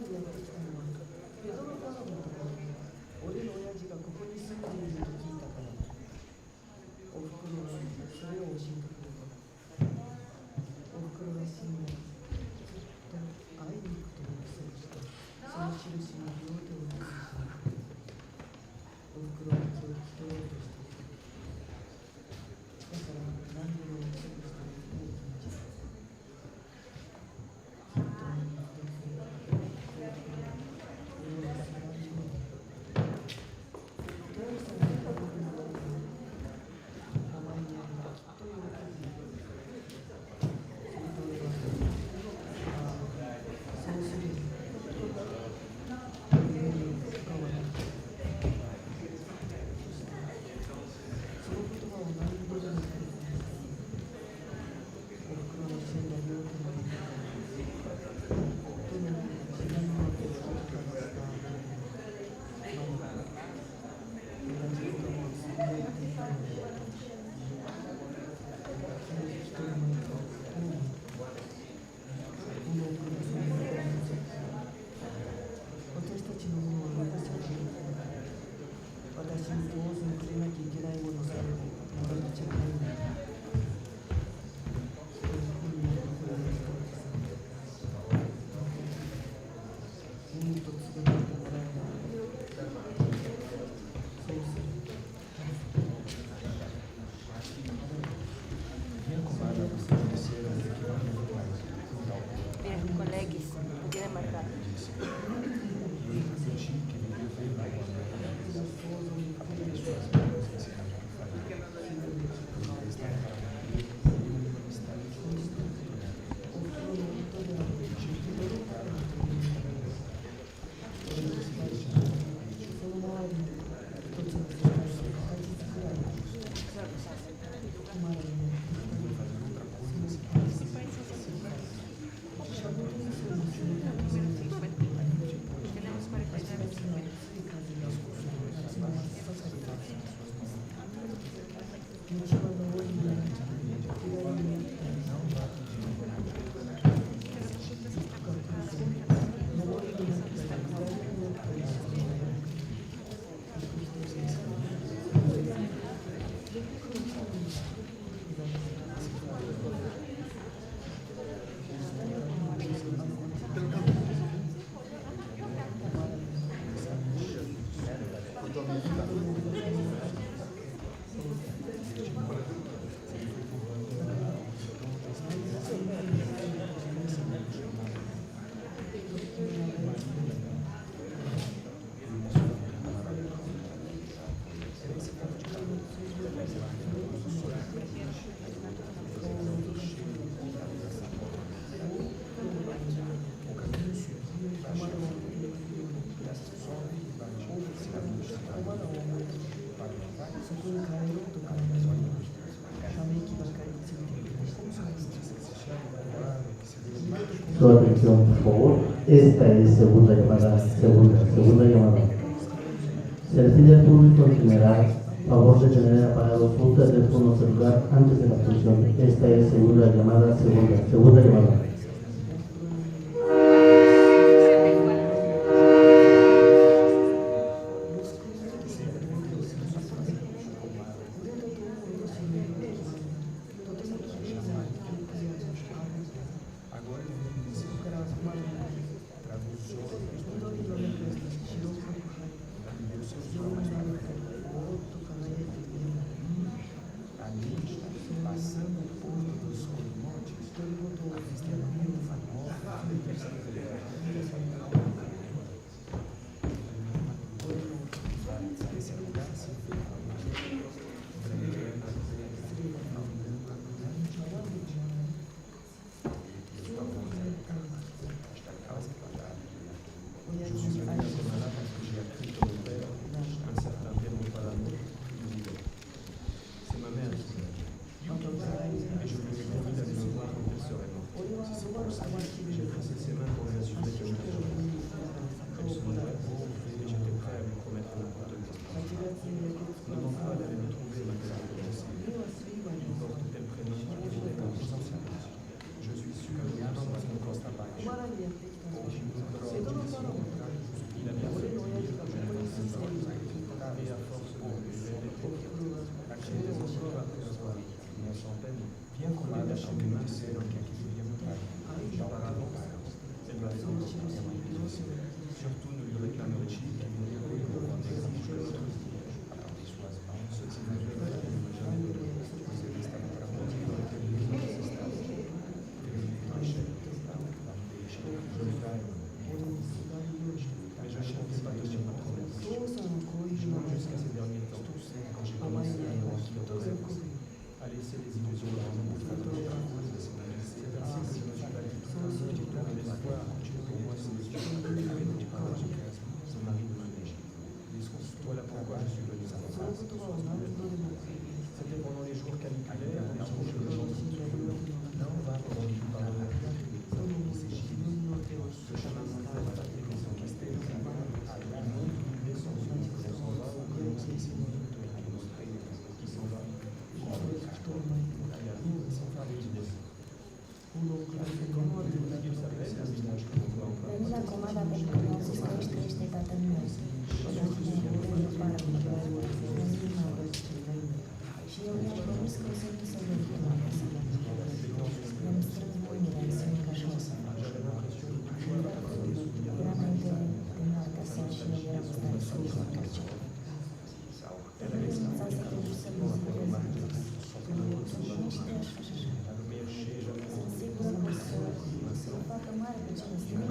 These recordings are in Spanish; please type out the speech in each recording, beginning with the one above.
でやってきたのは、ペドロ・パーのところに、俺の親父がここに住んでいると聞いたからだ。おふくろはそれを教えてくれた。おふくろが死んだら、ずっと会いに行くと約束して、その印に両手を握った。おふくろは気をつけようとしていた。だから何でも約束してもいい気持ちだ。きっとみんな先生がこうやって俺を世話しよう。お父さんが家族の割にお前に会えばきっと喜ぶよ。すると俺は、ああ、そうするよ。家に使わない。その言葉を何度でも繰り返した。おふくろの死んだ両手の指が、どのように自分の手をかざした後でも、まだ同じことをつぶやいているのであった。君一人のいとこうも、このクラスの中について、私たちのものを渡しゃいけない。私に当然くれなきゃいけないものさえももらっちゃいないんだ。人に不利なところに人ってさ、うんと償ってもらえない。そうする。Bien, con la X, lo tiene marcado. Su atención, por favor. Esta es segunda llamada, segunda llamada. Se le pide al público en general favor de tener apagado su teléfono celular antes de la función. Esta es segunda llamada, segunda llamada. Passando o porto dos colonotes, todo mundo C'était pendant les jours caniculaires, on a mangé le ventilateur. Là, on va pendant du parlement. Venila comada pe care au zis că ești trăiește Tatăl meu, și eu i-am promis că o să vin să văd cum am să i-am strâns mâinile în sân ca și o să fac. Era înainte de noaptea seara și eu eram în stare să uși la orice. S-a să te duci să vizitezi, să numești de așa și așa. Sunt sigură că să o facă mare pe cine stimă.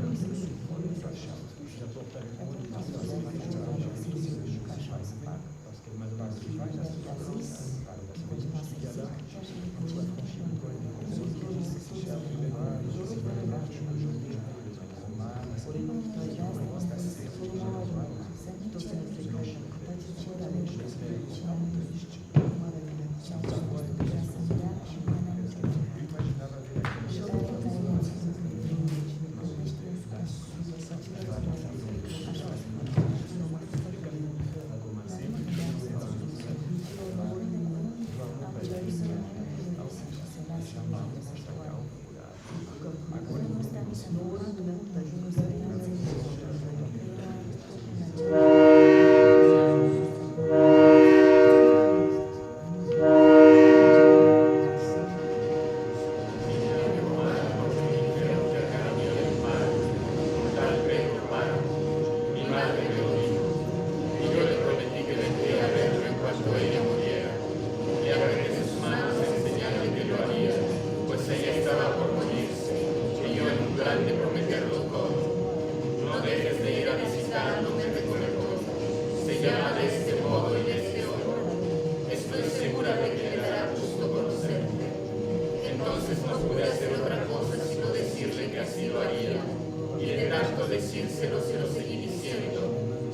Decírselo se lo seguí diciendo,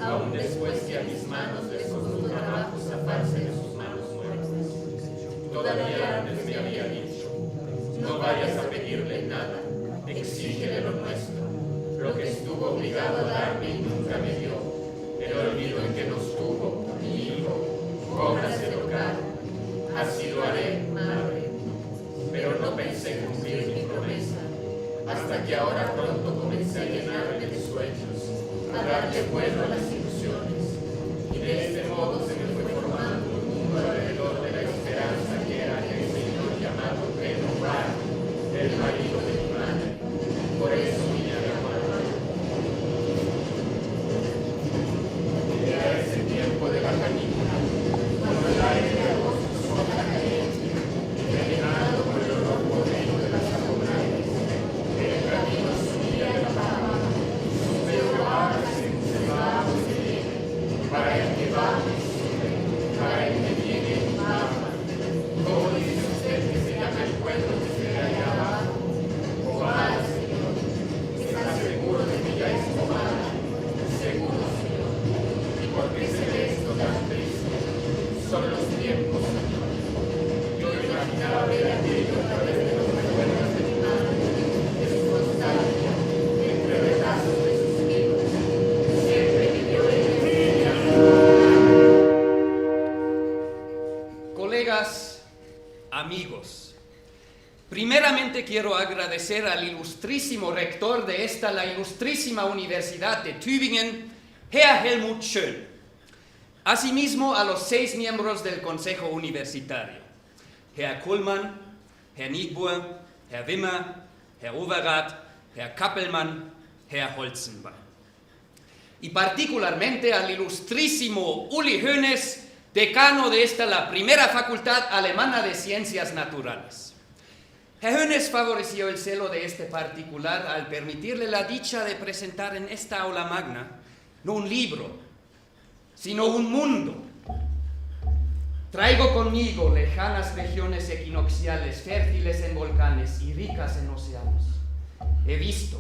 aún después que a mis manos les costó trabajo zafarse de sus manos muertas. Todavía antes me había dicho, no vayas a pedirle nada, exígele lo nuestro, lo que estuvo obligado a darme y nunca me dio, el olvido en que nos tuvo, mi hijo, cóbraselo caro, así lo haré, madre. Pero no pensé cumplir mi promesa, hasta que ahora pronto comencé a llenarme de sueños, a darle vuelo a las ilusiones, y de este modo se me fue formando un mundo alrededor de la esperanza que era aquel señor llamado Pedro Juan, el marido de mi madre. Por eso vine a llamarlo. Era ese tiempo de la canícula, cuando el aire de agosto sopla caliente, envenenado por el olor podrido de las abundantes. El camino subía de la pama, sus peroradas se encerraban de él, para el que va me sube, para el que viene ama. ¿Cómo dice usted que se llama el pueblo que se ve allá abajo? Comada, Señor. ¿Está seguro de que ya es comada? Seguro, Señor. ¿Y por qué se ve esto tan triste? Son los tiempos, Señor. Yo imaginaba ver aquello a través de los recuerdos de mi madre, de su nostalgia, entre retazos de sus libros. Siempre vivió en ella. Colegas, amigos, primeramente quiero agradecer al ilustrísimo rector de la ilustrísima Universidad de Tübingen, Herr Helmut Schön. Asimismo, a los 6 miembros del Consejo Universitario, Herr Kuhlmann, Herr Niebuhr, Herr Wimmer, Herr Overath, Herr Kappelmann, Herr Holzenbein. Y particularmente al ilustrísimo Uli Hoeneß, decano de la primera Facultad Alemana de Ciencias Naturales. Herr Hoeneß favoreció el celo de este particular al permitirle la dicha de presentar en esta aula magna no un libro, sino un mundo. Traigo conmigo lejanas regiones equinocciales, fértiles en volcanes y ricas en océanos. He visto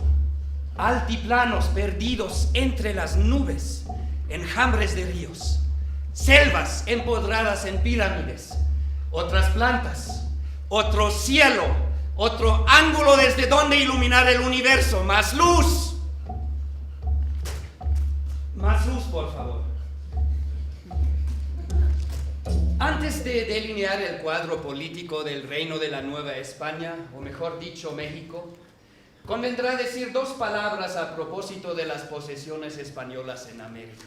altiplanos perdidos entre las nubes, enjambres de ríos, selvas empodradas en pirámides, otras plantas, otro cielo, otro ángulo desde donde iluminar el universo, más luz. Más luz, por favor. Antes de delinear el cuadro político del Reino de la Nueva España, o mejor dicho, México, convendrá decir dos palabras a propósito de las posesiones españolas en América.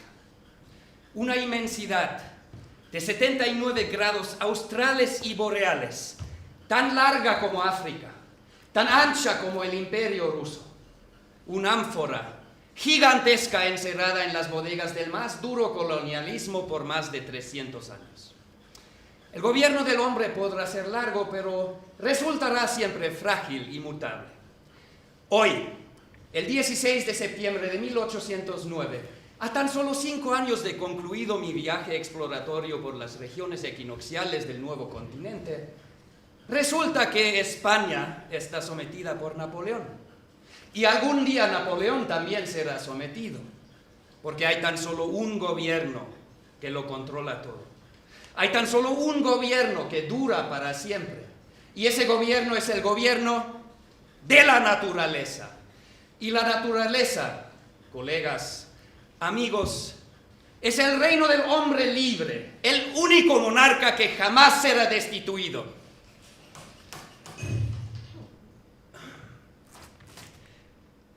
Una inmensidad de 79 grados australes y boreales, tan larga como África, tan ancha como el Imperio Ruso. Una ánfora gigantesca encerrada en las bodegas del más duro colonialismo por más de 300 años. El gobierno del hombre podrá ser largo, pero resultará siempre frágil y mutable. Hoy, el 16 de septiembre de 1809, a tan solo 5 años de concluido mi viaje exploratorio por las regiones equinocciales del nuevo continente, resulta que España está sometida por Napoleón. Y algún día Napoleón también será sometido, porque hay tan solo un gobierno que lo controla todo. Hay tan solo un gobierno que dura para siempre. Y ese gobierno es el gobierno de la naturaleza. Y la naturaleza, colegas, amigos, es el reino del hombre libre, el único monarca que jamás será destituido.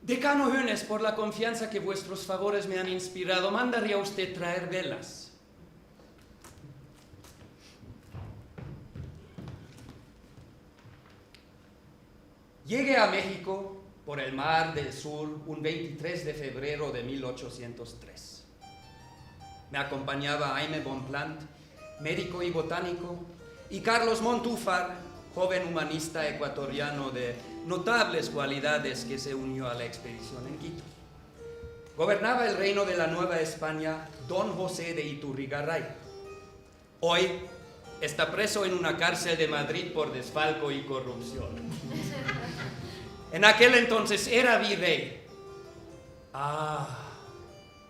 Decano Hoeneß, por la confianza que vuestros favores me han inspirado, mandaría usted traer velas. Llegué a México por el Mar del Sur un 23 de febrero de 1803. Me acompañaba Jaime Bonpland, médico y botánico, y Carlos Montúfar, joven humanista ecuatoriano de notables cualidades que se unió a la expedición en Quito. Gobernaba el reino de la Nueva España don José de Iturrigaray. Hoy está preso en una cárcel de Madrid por desfalco y corrupción. En aquel entonces era virrey. Ah,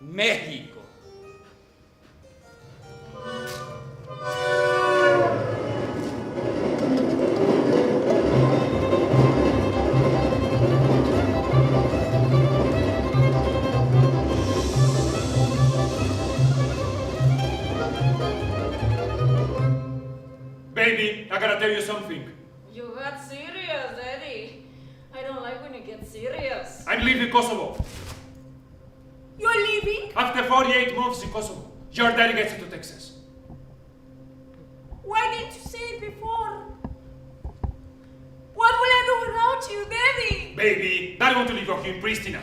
México. Baby, I gotta tell you something. You got serious, Daddy. I don't like when you get serious. I'm leaving Kosovo. You're leaving? After 48 months in Kosovo, your daddy gets into Texas. Why didn't you say it before? What will I do without you, Daddy? Baby, not going to leave you here in Pristina.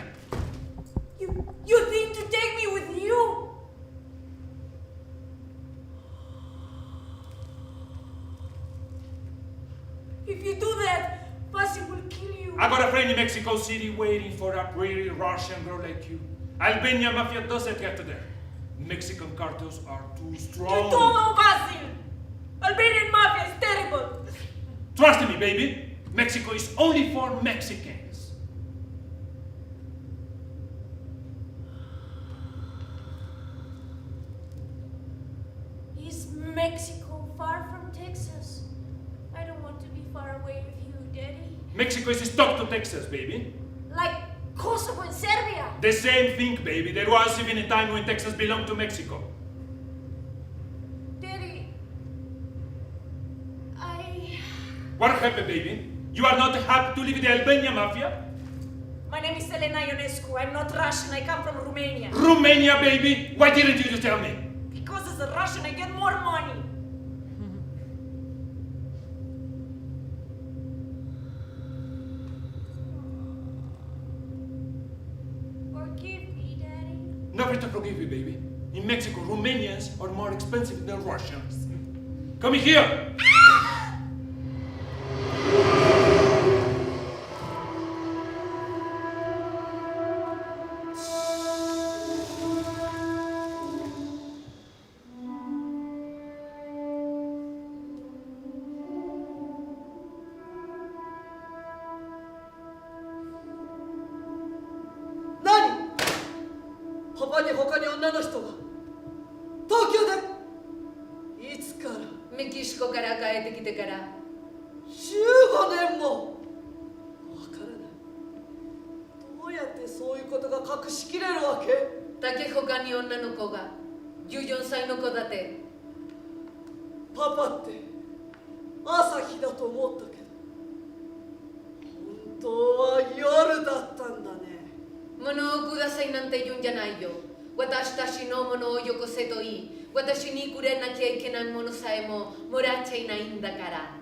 You think to take me with you? If you do that, Pasi will kill you. I got a friend in Mexico City waiting for a pretty Russian girl like you. Albania Mafia doesn't get to there. Mexican cartels are too strong. You don't know, Basil. Albanian mafia is terrible. Trust me, baby. Mexico is only for Mexicans. Is Mexico far from Texas? I don't want to be far away with you, Daddy. Mexico is stuck to Texas, baby. Like Kosovo and Serbia. The same thing, baby. There was even a time when Texas belonged to Mexico. Daddy, What happened, baby? You are not happy to live with the Albania Mafia? My name is Elena Ionescu. I'm not Russian. I come from Romania. Romania, baby? Why didn't you just tell me? Because as a Russian, I get more money. Forgive me, Daddy. Never to forgive you, baby. In Mexico, Romanians are more expensive than Russians. Come here!何？他に他に女の人が東京でシコから帰ってきてから。15年もわからない。どうやってそういうことが隠しきれるわけ？だけ他に女の子が14歳の子だって。パパって朝日だと思ったけど本当は夜だったんだね。物をくださいなんて言うんじゃないよ。私たちのものをよこせといい。私にくれなきゃいけないものさえももらっちゃいないんだから。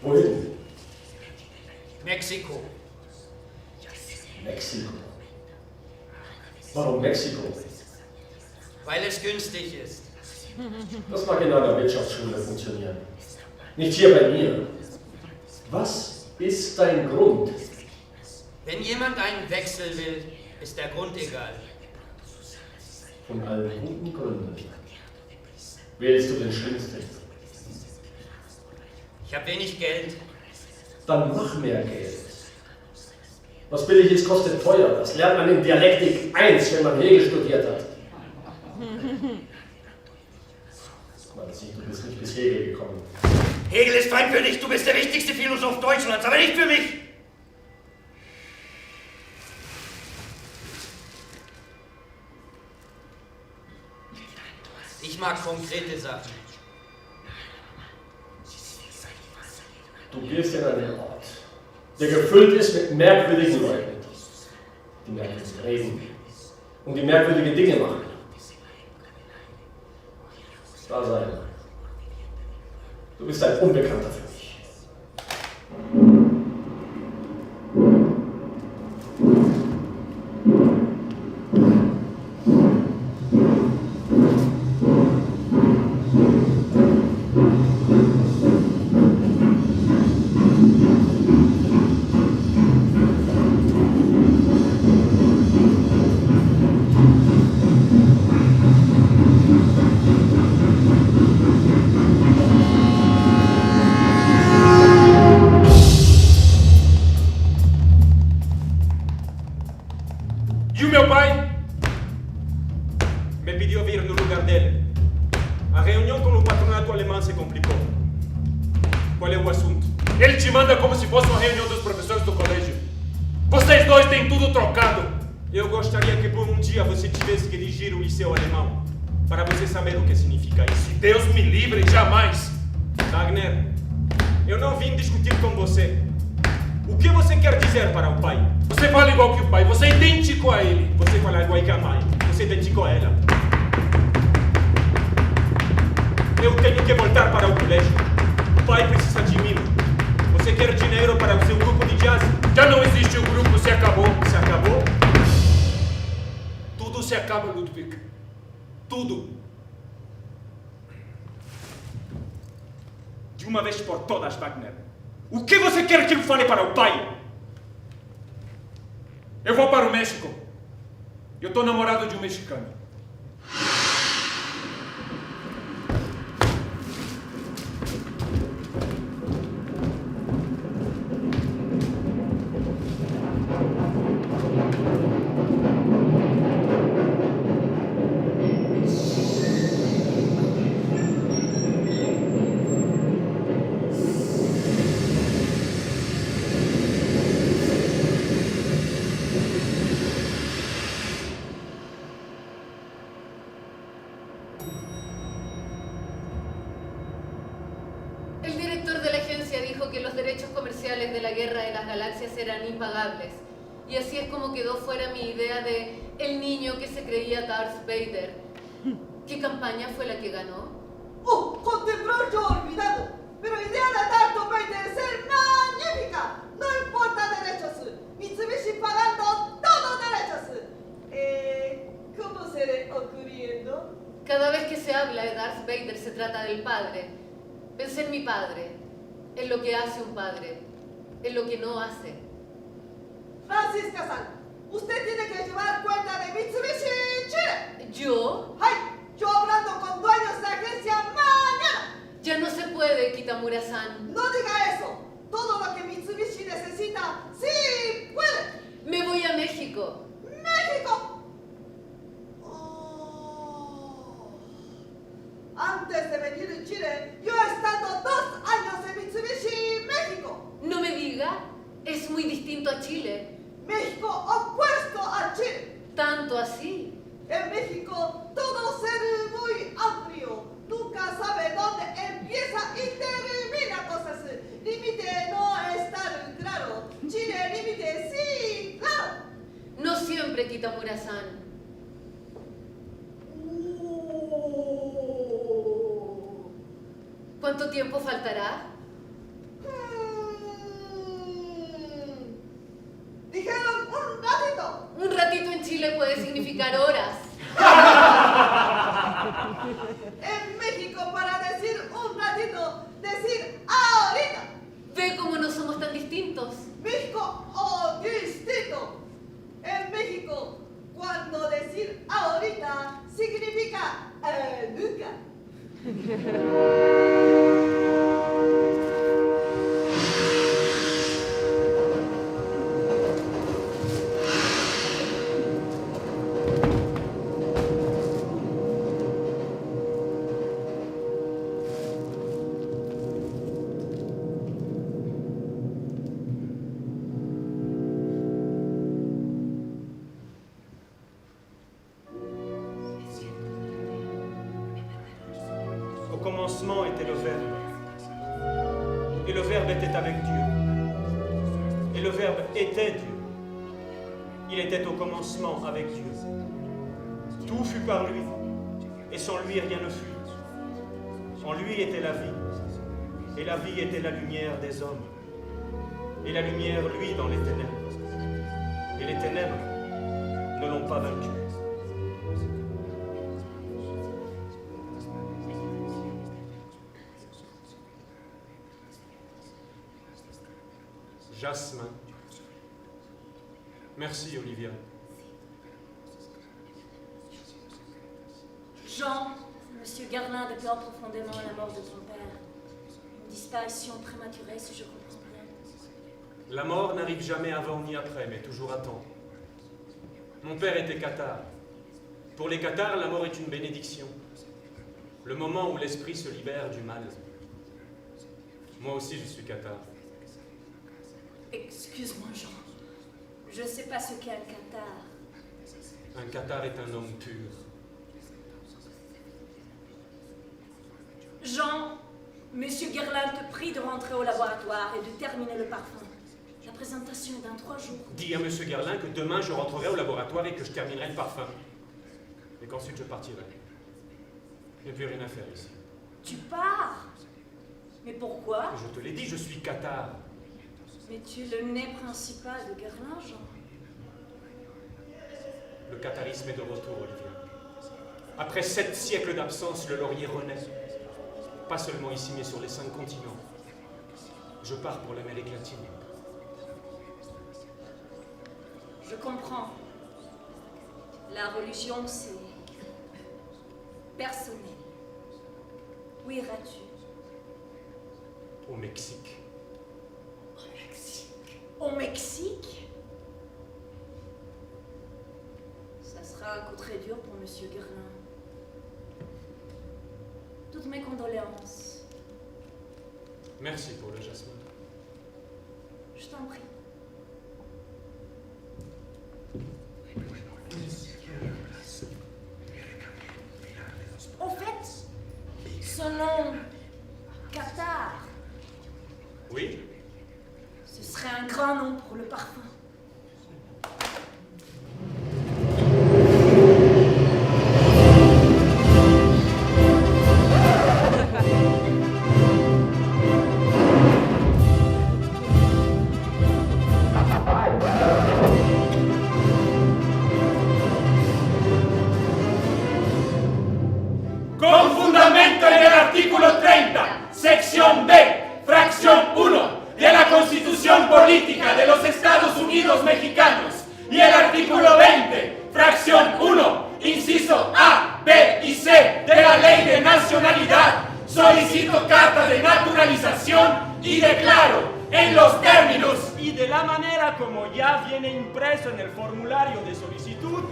Wohin? Mexiko. Mexiko. Warum Mexiko? Weil es günstig ist. Das mag in einer Wirtschaftsschule funktionieren. Nicht hier bei mir. Was ist dein Grund? Wenn jemand einen Wechsel will, ist der Grund egal. Von allen guten Gründen wählst du den schlimmsten. Ich habe wenig Geld. Dann mach mehr Geld. Was billig ist, kostet teuer. Das lernt man in Dialektik 1, wenn man Hegel studiert hat. Man sieht, du bist nicht bis Hegel gekommen. Hegel ist fein für dich, du bist der wichtigste Philosoph Deutschlands, aber nicht für mich. Ich mag konkrete Sachen. Du gehst in einen Ort, der gefüllt ist mit merkwürdigen Leuten, die merkwürdig reden und die merkwürdige Dinge machen. Da sein. Du bist ein Unbekannter für mich. E o meu pai me pidió vir no lugar dele. A reunião com o patronato alemão se complicou. Qual é o assunto? Ele te manda como se fosse uma reunião dos professores do colégio. Vocês dois têm tudo trocado. Eu gostaria que por um dia você tivesse que dirigir o liceu alemão, para você saber o que significa isso. Deus me livre, jamais! Wagner, eu não vim discutir com você. O que você quer dizer para o pai? Você fala igual que o pai, você é idêntico a ele. Você fala igual que a mãe, você é idêntico a ela. Eu tenho que voltar para o colégio. O pai precisa de mim. Você quer dinheiro para o seu grupo de jazz? Já não existe o grupo, se acabou. Se acabou? Tudo se acaba, Ludwig. Tudo. De uma vez por todas, Wagner. O que você quer que eu fale para o pai? Eu vou para o México. Eu tô namorado de um mexicano. El director de la agencia dijo que los derechos comerciales de la Guerra de las Galaxias eran impagables. Y así es como quedó fuera mi idea de el niño que se creía Darth Vader. ¿Qué campaña fue la que ganó? ¡Oh! ¡Contemplar yo olvidado! ¡Pero la idea de Darth Vader es magnífica! ¡No importa derechos! ¡Mitsubishi pagando todos derechos! ¿Cómo se le ocurriendo? Cada vez que se habla de Darth Vader se trata del padre. Pensé en mi padre, en lo que hace un padre, en lo que no hace. Francisca-san, usted tiene que llevar cuenta de Mitsubishi Chile. ¿Yo? ¡Ay! Yo hablando con dueños de agencia mañana. Ya no se puede, Kitamura-san. No diga eso. Todo lo que Mitsubishi necesita, sí puede. Me voy a México. ¡México! Oh. Antes de venir a Chile, yo he estado 2 años en Mitsubishi, México. No me diga, es muy distinto a Chile. México opuesto a Chile. Tanto así. En México todo ser muy amplio. Nunca sabe dónde empieza y termina cosas. Límite no está claro. Chile, límite, sí, claro. No siempre, Kitamura-san. ¿Cuánto tiempo faltará? Dijeron un ratito. Un ratito en Chile puede significar horas. En México para decir un ratito, decir ahorita. Ve cómo no somos tan distintos. México o distinto. En México, cuando decir ahorita significa nunca. Au commencement était le Verbe. Et le Verbe était avec Dieu. Et le Verbe était Dieu. Il était au commencement avec Dieu. Tout fut par lui. Et sans lui, rien ne fut. En lui était la vie. Et la vie était la lumière des hommes. Et la lumière, lui, dans les ténèbres. Et les ténèbres ne l'ont pas vaincu. Jasmin. Merci, Olivia. Jean, Monsieur Garlin déplore profondément la mort de ton père. Une disparition prématurée, si je comprends bien. La mort n'arrive jamais avant ni après, mais toujours à temps. Mon père était cathare. Pour les cathares, la mort est une bénédiction. Le moment où l'esprit se libère du mal. Moi aussi, je suis cathare. Excuse-moi, Jean. Je ne sais pas ce qu'est un cathare. Un cathare est un homme pur. Jean, Monsieur Guerlain te prie de rentrer au laboratoire et de terminer le parfum. La présentation est dans 3 jours. Dis à Monsieur Garlin que demain je rentrerai au laboratoire et que je terminerai le parfum. Et qu'ensuite je partirai. Il n'y a plus rien à faire ici. Tu pars? Mais pourquoi? Je te l'ai dit, je suis cathare. Mais tu es le nez principal de Guerlain, Jean. Le catharisme est de retour, Olivia. Après 7 siècles d'absence, le laurier renaît. Pas seulement ici, mais sur les 5 continents. Je pars pour l'Amérique latine. Je comprends. La religion, c'est personnel. Où iras-tu? Au Mexique. Au Mexique? Au Mexique? Ça sera un coup très dur pour Monsieur Guerlain. Toutes mes condoléances. Merci pour le jasmin. Je t'en prie. Au fait, ce nom, cathare, Oui? ce serait un grand nom pour le parfum. artículo 20, fracción 1, inciso A, B y C de la Ley de Nacionalidad, solicito carta de naturalización y declaro en los términos y de la manera como ya viene impreso en el formulario de solicitud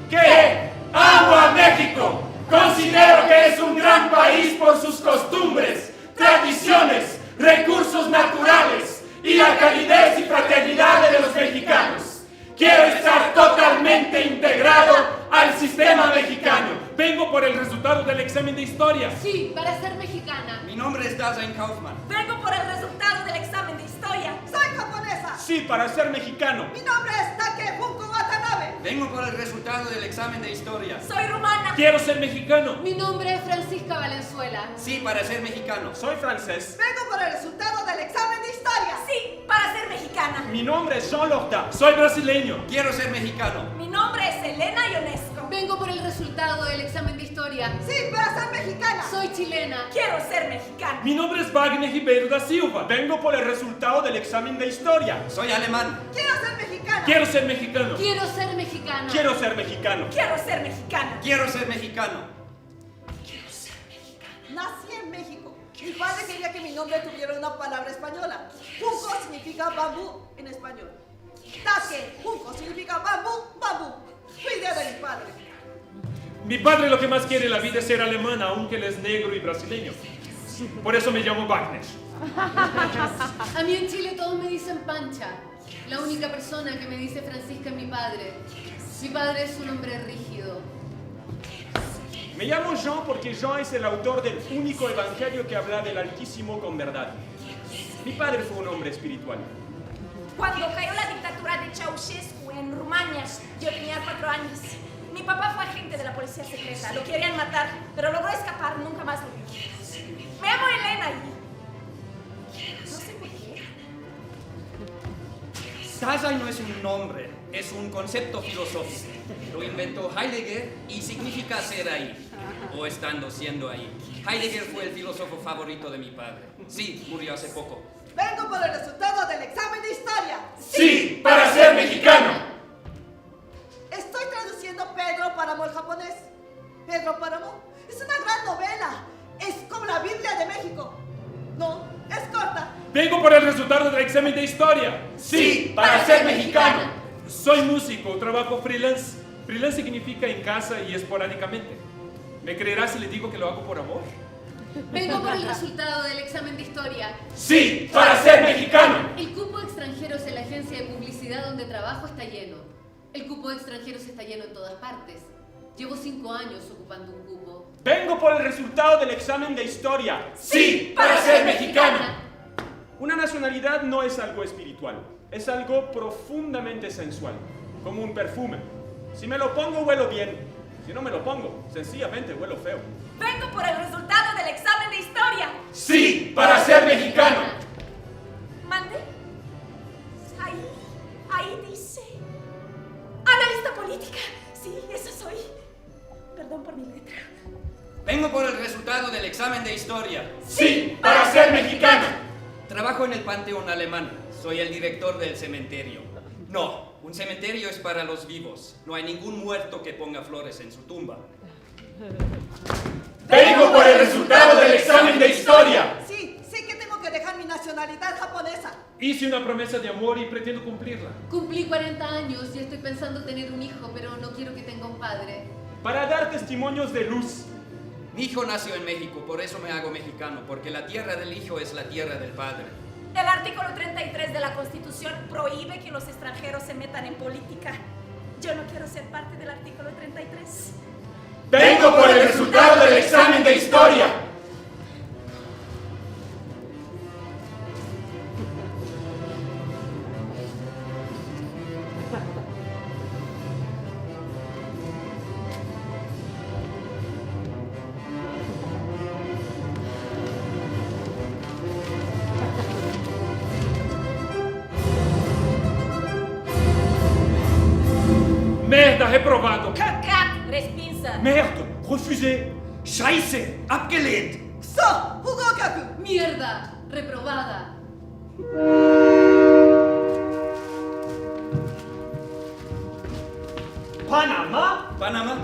que amo a México. Considero que es un gran país por sus costumbres, tradiciones, recursos naturales y la calidez y fraternidad de los mexicanos. Quiero estar totalmente integrado al sistema mexicano. Vengo por el resultado del examen de historia. Sí, para ser mexicana. Mi nombre es Dasein Kaufmann. Vengo por el resultado del examen de historia. Soy japonesa. Sí, para ser mexicano. Mi nombre es Take Junko Watanabe. Vengo por el resultado del examen de historia. Soy rumana. Quiero ser mexicano. Mi nombre es Francisca Valenzuela. Sí, para ser mexicano. Soy francés. Vengo por el resultado del examen de historia. Sí, para ser mexicana. Mi nombre es Jean Lorta. Soy brasileño. Quiero ser mexicano. Mi nombre es Elena Ionesco. Vengo por el resultado del examen de historia. Sí, para ser mexicana. Soy chilena. Quiero ser mexicana. Mi nombre es Wagner Ribeiro da Silva. Vengo por el resultado del examen de historia. Soy alemán. Quiero ser mexicana. Quiero ser mexicano. Quiero ser mexicana. Quiero ser mexicano. Quiero ser mexicana. Quiero ser mexicano. Nací en México. Mi padre quería que mi nombre tuviera una palabra española. Junco significa bambú en español. Take Junco significa bambú, bambú. Fue idea de mi padre. Mi padre lo que más quiere en la vida es ser alemán, aunque él es negro y brasileño. Por eso me llamo Wagner. A mí en Chile todos me dicen Pancha. La única persona que me dice Francisca es mi padre. Mi padre es un hombre rígido. Me llamo Jean porque Jean es el autor del único evangelio que habla del Altísimo con verdad. Mi padre fue un hombre espiritual. Cuando cayó la dictadura de Ceausescu en Rumania, yo tenía 4 años. Mi papá fue agente de la policía secreta. Lo querían matar, pero logró escapar. Nunca más lo vi. Me llamo Elena y... no sé por qué. Dasein no es un nombre, es un concepto filosófico. Lo inventó Heidegger y significa ser ahí, o estando siendo ahí. Heidegger fue el filósofo favorito de mi padre. Sí, murió hace poco. Vengo por el resultado del examen de historia. Sí, para ser mexicano. Estoy traduciendo Pedro Páramo al japonés. Pedro Páramo es una gran novela. Es como la Biblia de México. No, es corta. Vengo por el resultado del examen de historia. Sí, para ser mexicano. Soy músico, trabajo freelance. Freelance significa en casa y esporádicamente. ¿Me creerás si le digo que lo hago por amor? Vengo por el resultado del examen de historia. Sí, para ser mexicano. El cupo de extranjeros en la agencia de publicidad donde trabajo está lleno. El cupo de extranjeros está lleno en todas partes. Llevo 5 años ocupando un cupo. Vengo por el resultado del examen de historia. Sí, para ser mexicano. Una nacionalidad no es algo espiritual, es algo profundamente sensual, como un perfume. Si me lo pongo, huelo bien. Si no me lo pongo, sencillamente huelo feo. Vengo por el resultado del examen de historia. Sí, para ser mexicano. ¿Mande? Ahí dice... analista política. Sí, eso soy. Perdón por mi letra. Vengo por el resultado del examen de historia. Sí, para ser mexicano. Trabajo en el Panteón Alemán. Soy el director del cementerio. No, un cementerio es para los vivos. No hay ningún muerto que ponga flores en su tumba. Vengo por el resultado del examen de historia. Sí, sé que tengo que dejar mi nacionalidad japonesa. Hice una promesa de amor y pretendo cumplirla. Cumplí 40 años y estoy pensando tener un hijo, pero no quiero que tenga un padre. Para dar testimonios de luz. Mi hijo nació en México, por eso me hago mexicano, porque la tierra del hijo es la tierra del padre. El artículo 33 de la Constitución prohíbe que los extranjeros se metan en política. Yo no quiero ser parte del artículo 33. Vengo por el resultado del examen de historia. Merda, reprovado. Cacat, respinsa. Merde, refusé. Scheiße, abgelehnt. So, Hugokaku. ¡Mierda! ¡Reprobada! ¿Panamá? ¿Panamá?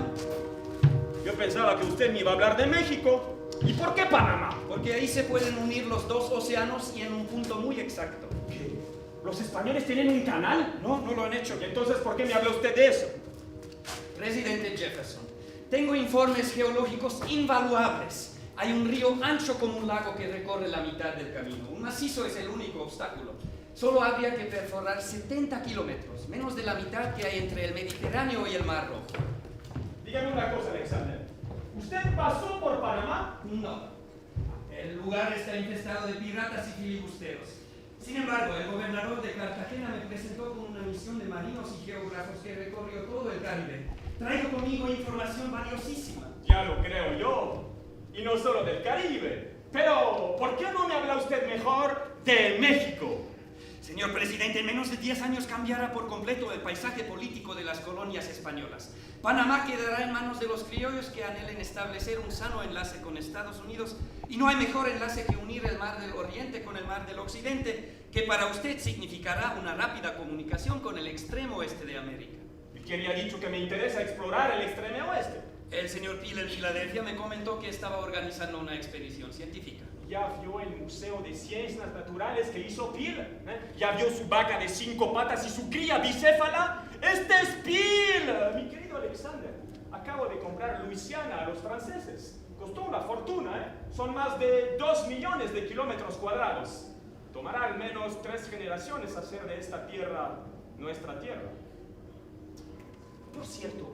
Yo pensaba que usted me iba a hablar de México. ¿Y por qué Panamá? Porque ahí se pueden unir los dos océanos y en un punto muy exacto. ¿Qué? ¿Los españoles tienen un canal? No, no lo han hecho. ¿Y entonces por qué me habla usted de eso? Presidente Jefferson, tengo informes geológicos invaluables. Hay un río ancho como un lago que recorre la mitad del camino. Un macizo es el único obstáculo. Solo habría que perforar 70 kilómetros, menos de la mitad que hay entre el Mediterráneo y el Mar Rojo. Dígame una cosa, Alexander. ¿Usted pasó por Panamá? No. El lugar está infestado de piratas y filibusteros. Sin embargo, el gobernador de Cartagena me presentó con una misión de marinos y geógrafos que recorrió todo el Caribe. Traigo conmigo información valiosísima. Ya lo creo yo. Y no solo del Caribe. Pero, ¿por qué no me habla usted mejor de México? Señor presidente, en menos de 10 años cambiará por completo el paisaje político de las colonias españolas. Panamá quedará en manos de los criollos que anhelen establecer un sano enlace con Estados Unidos, y no hay mejor enlace que unir el mar del Oriente con el mar del Occidente, que para usted significará una rápida comunicación con el extremo oeste de América. ¿Y quién le ha dicho que me interesa explorar el extremo oeste? El señor Peel en Filadelfia me comentó que estaba organizando una expedición científica. Ya vio el Museo de Ciencias Naturales que hizo Peel. Ya vio su vaca de 5 patas y su cría bicéfala. ¡Este es Peel! Mi querido Alexander, acabo de comprar Luisiana a los franceses. Costó una fortuna, ¿eh? Son más de 2 millones de kilómetros cuadrados. Tomará al menos 3 generaciones hacer de esta tierra nuestra tierra. Por cierto,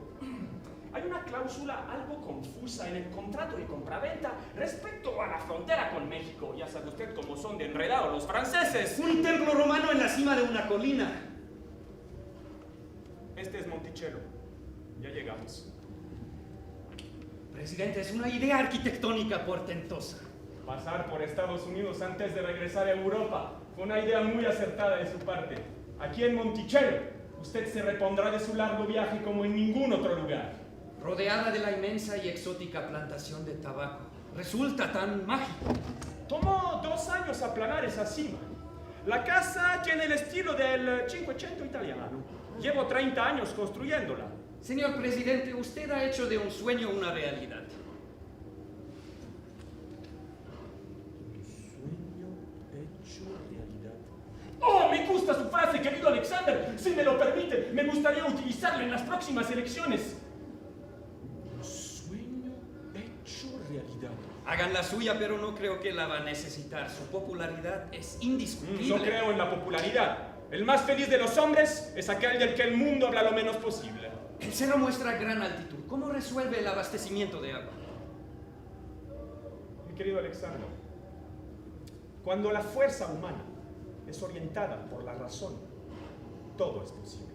hay una cláusula algo confusa en el contrato de compraventa respecto a la frontera con México. Ya sabe usted cómo son de enredados los franceses. Un templo romano en la cima de una colina. Este es Monticello. Ya llegamos. Presidente, es una idea arquitectónica portentosa. Pasar por Estados Unidos antes de regresar a Europa fue una idea muy acertada de su parte. Aquí en Monticello, usted se repondrá de su largo viaje como en ningún otro lugar. Rodeada de la inmensa y exótica plantación de tabaco. Resulta tan mágico. Tomó 2 años aplanar esa cima. La casa tiene el estilo del Cinquecento italiano. Llevo 30 años construyéndola. Señor presidente, usted ha hecho de un sueño una realidad. ¡Oh, me gusta su frase, querido Alexander! Si me lo permite, me gustaría utilizarla en las próximas elecciones. Un sueño hecho realidad. Hagan la suya, pero no creo que la va a necesitar. Su popularidad es indiscutible. No creo en la popularidad. El más feliz de los hombres es aquel del que el mundo habla lo menos posible. El cerro muestra gran altitud. ¿Cómo resuelve el abastecimiento de agua? Mi querido Alexander, cuando la fuerza humana es orientada por la razón, todo es posible.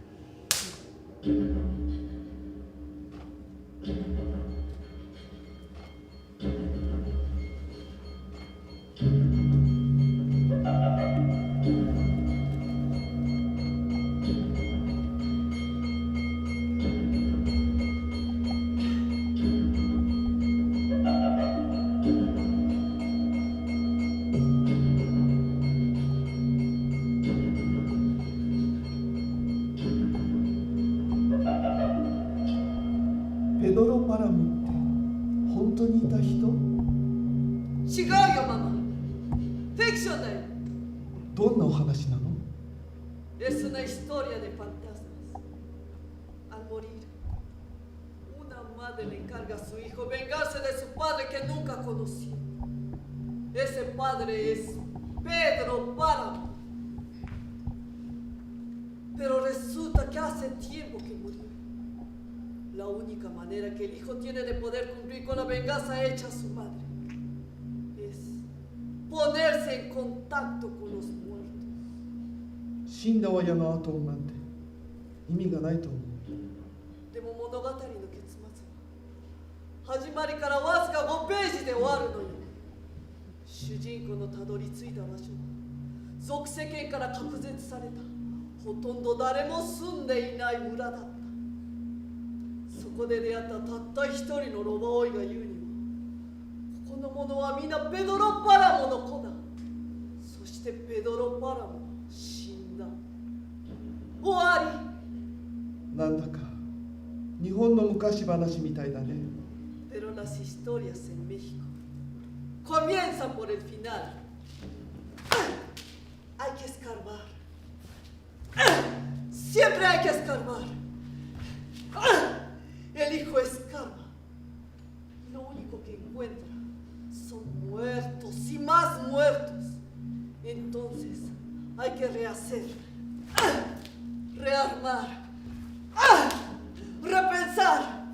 Pedro Páramoって本当にいた人？違うよママ。フィクションだよ。どんなお話なの？ Es una historia de fantasmas. Al morir, una madre le encarga a su hijo vengarse de su padre que nunca conoció. Ese padre es Pedro Páramo. Pero resulta que hace tiempo que murió. La única manera que el hijo tiene de poder cumplir con la venganza hecha a su madre es ponerse en contacto con los muertos. 死んだ親の後をなんて意味がないと思う。でも物語の結末は始まりからわずか5ページで終わるのよ。主人公のたどり着いた場所は俗世間から隔絶されたほとんど誰も住んでいない村だった。そこで出会ったたった一人のロバオイが言うには、ここの者は皆ペドロ・パラモの子だ。そしてペドロ・パラモは死んだ。終わり。なんだか日本の昔話みたいだね。 Pero las historias en México comienzan por el final. Hay que escarbar. Siempre hay que escarbar. El hijo escarba. Lo único que encuentra son muertos y más muertos. Entonces hay que rehacer, rearmar, repensar.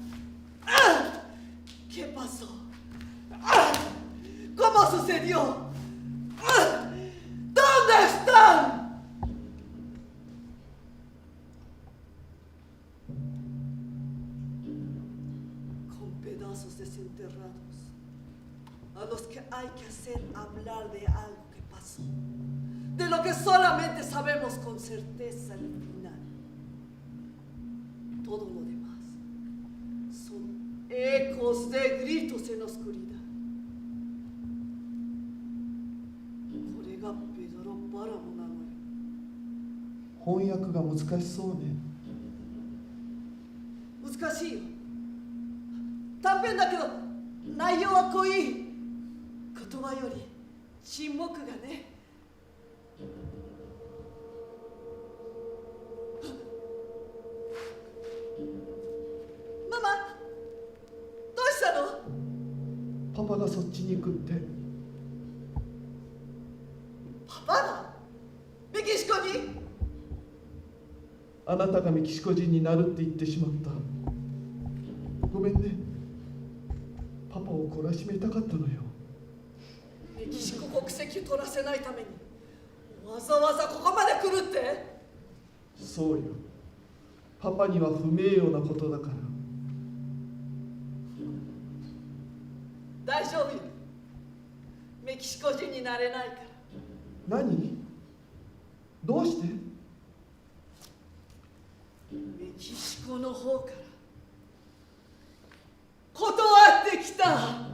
¿Qué pasó? ¿Cómo sucedió? ¿Dónde están? Con pedazos desenterrados, a los que hay que hacer hablar de algo que pasó, de lo que solamente sabemos con certeza al final. Todo lo demás son ecos de gritos en la oscuridad. これがペドロ・パラモなのよ。翻訳が難しそうね。難しいよ。短編だけど内容は濃い。言葉より沈黙がね。ママ、どうしたの？パパがそっちに行くって。パパがメキシコに？あなたがメキシコ人になるって言ってしまった。ごめんね。パパを懲らしめたかったのよ。メキシコ国籍取らせないためにわざわざここまで来るって？そうよ。パパには不名誉なことだから。大丈夫よ。メキシコ人になれないから。何？どうして？メキシコの方から断ってきた。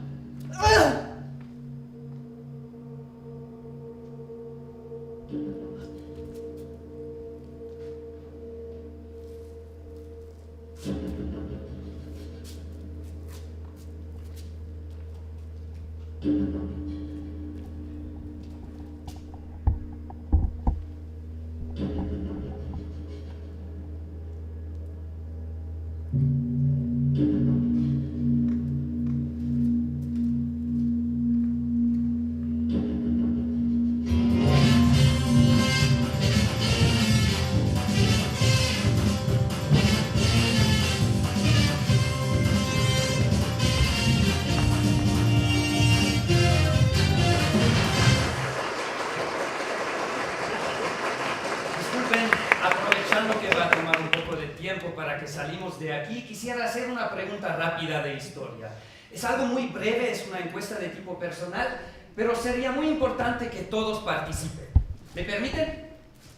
Salimos de aquí, quisiera hacer una pregunta rápida de historia. Es algo muy breve, es una encuesta de tipo personal, pero sería muy importante que todos participen. ¿Me permiten?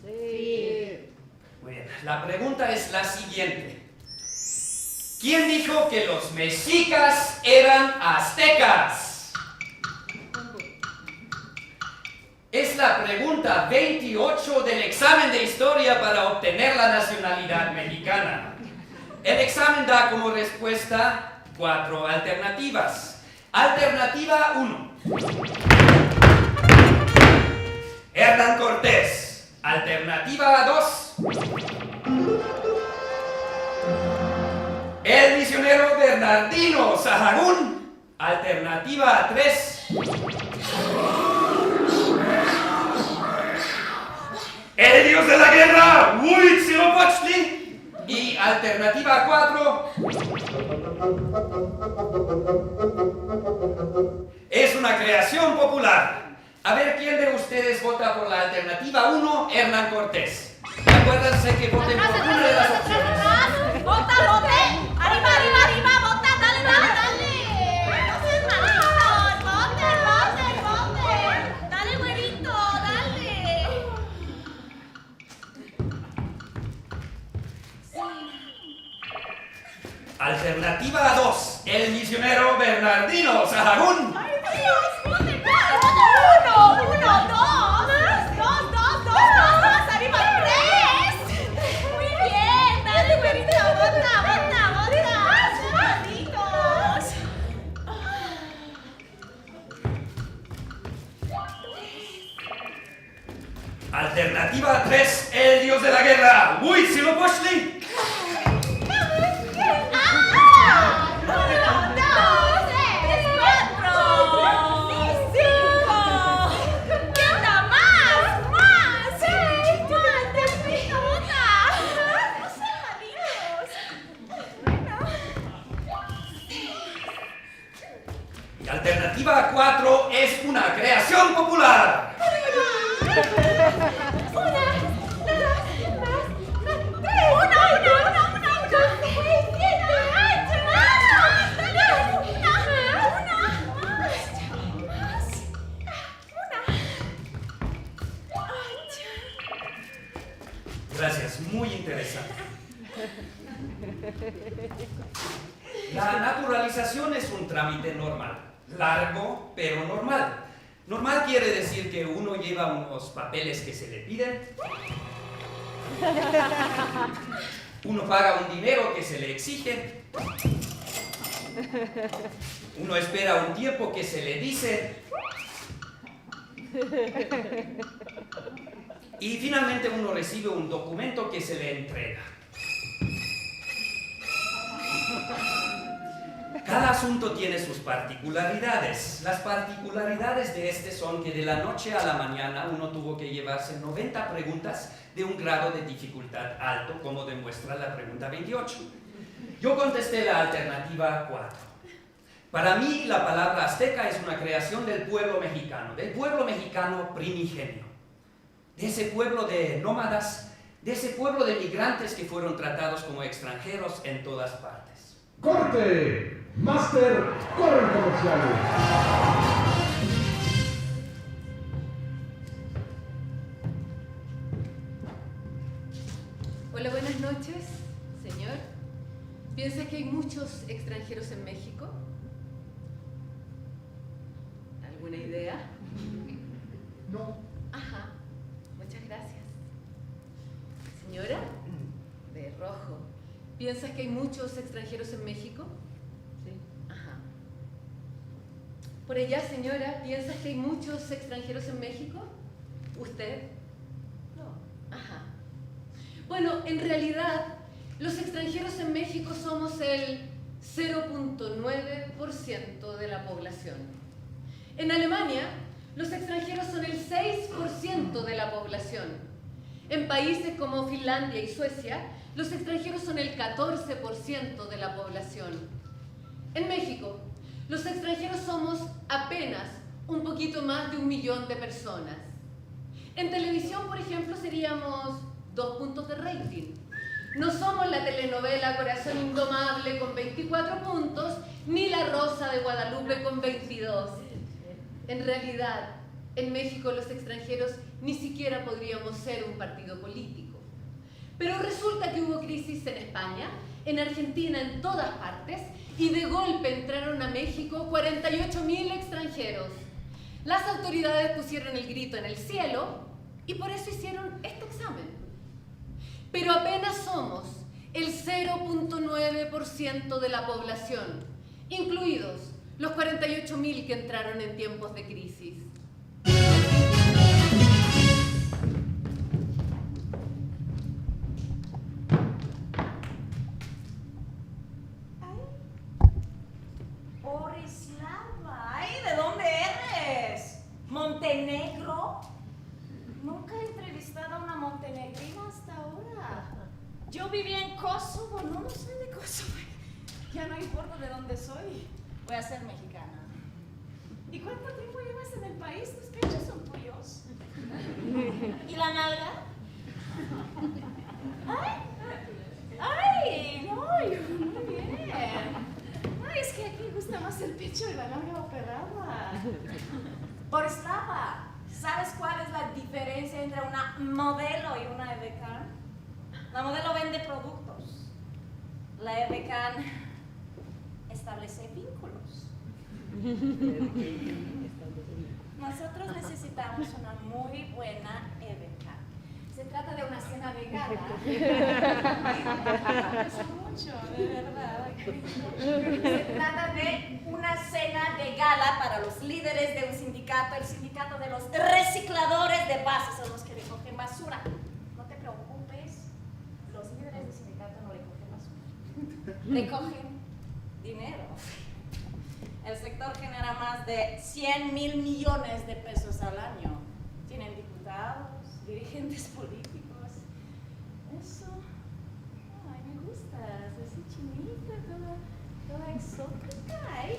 Sí. Muy bien, la pregunta es la siguiente. ¿Quién dijo que los mexicas eran aztecas? Es la pregunta 28 del examen de historia para obtener la nacionalidad mexicana. El examen da como respuesta 4 alternativas. Alternativa 1. Hernán Cortés. Alternativa 2. El misionero Bernardino Sahagún. Alternativa 3. El dios de la guerra, Huitzilopochtli. Y alternativa 4. Es una creación popular. A ver quién de ustedes vota por la alternativa 1, Hernán Cortés. Acuérdense que voten por una de las opciones. ¡Vota, vote! ¡Arriba, arriba, arriba! ¡Vota! ¡Dale, dale, dale! ¡No seas malitos! ¡Voten, voten, voten! ¡Dale, güerito! ¡Dale! Alternativa 2, el misionero Bernardino Sahagún. ¡Ay, Dios! ¡Voten! ¡Uno! ¡Uno! ¡Dos! ¡Dos, dos, dos! ¡Dos! ¡Arriba! ¡Tres! ¡Muy bien! ¡Dale, güerito! ¡Vota, vota, vota! Hermes, el dios de la guerra. Huitzilopochtli. Y alternativa 4 es una creación popular. Gracias, muy interesante. La naturalización es un trámite normal, largo pero normal. Normal quiere decir que uno lleva unos papeles que se le piden, uno paga un dinero que se le exige, uno espera un tiempo que se le dice y finalmente uno recibe un documento que se le entrega. Cada asunto tiene sus particularidades. Las particularidades de este son que de la noche a la mañana uno tuvo que llevarse 90 preguntas de un grado de dificultad alto, como demuestra la pregunta 28. Yo contesté la alternativa 4. Para mí, la palabra azteca es una creación del pueblo mexicano primigenio, de ese pueblo de nómadas, de ese pueblo de migrantes que fueron tratados como extranjeros en todas partes. ¡Corte! ¡Máster! ¡Corren comerciales! Hola, buenas noches, señor. ¿Piensa que hay muchos extranjeros en México? ¿Alguna idea? No. Ajá, muchas gracias. Señora, de rojo, ¿piensas que hay muchos extranjeros en México? Sí. Ajá. Por allá, señora, ¿piensas que hay muchos extranjeros en México? ¿Usted? No. Ajá. Bueno, en realidad, los extranjeros en México somos el 0.9% de la población. En Alemania, los extranjeros son el 6% de la población. En países como Finlandia y Suecia, los extranjeros son el 14% de la población. En México, los extranjeros somos apenas un poquito más de 1 millón de personas. En televisión, por ejemplo, seríamos 2 puntos de rating. No somos la telenovela Corazón Indomable con 24 puntos, ni La Rosa de Guadalupe con 22. En realidad, en México los extranjeros ni siquiera podríamos ser un partido político. Pero resulta que hubo crisis en España, en Argentina, en todas partes, y de golpe entraron a México 48.000 extranjeros. Las autoridades pusieron el grito en el cielo y por eso hicieron este examen. Pero apenas somos el 0.9% de la población, incluidos los 48.000 que entraron en tiempos de crisis. Borislava, ay, ¿de dónde eres? ¿Montenegro? Nunca he entrevistado a una montenegrina hasta ahora. Yo vivía en Kosovo, no soy de Kosovo. Ya no importa de dónde soy, voy a ser mexicana. ¿Y cuánto tiempo llevas en el país? ¿Tus pechos son tuyos? ¿Y la nalga? ¡Ay! No, muy bien. Ay, es que aquí me gusta más el pecho y la nalga operada. Borislava, ¿sabes cuál es la diferencia entre una modelo y una edecán? La modelo vende productos. La edecán establece vínculos. Nosotros necesitamos una muy buena edecán. Se trata de una cena de gala. Es mucho, de verdad. Se trata de una cena de gala para los líderes de un sindicato, el sindicato de los recicladores de bases, son los que recogen basura. líderes de sindicato no le cogen basura. Le cogen dinero. El sector genera más de 100.000 millones de pesos al año. Tienen diputados, dirigentes políticos. Eso, ay, me gustas, así chinita, toda exótica. Ay,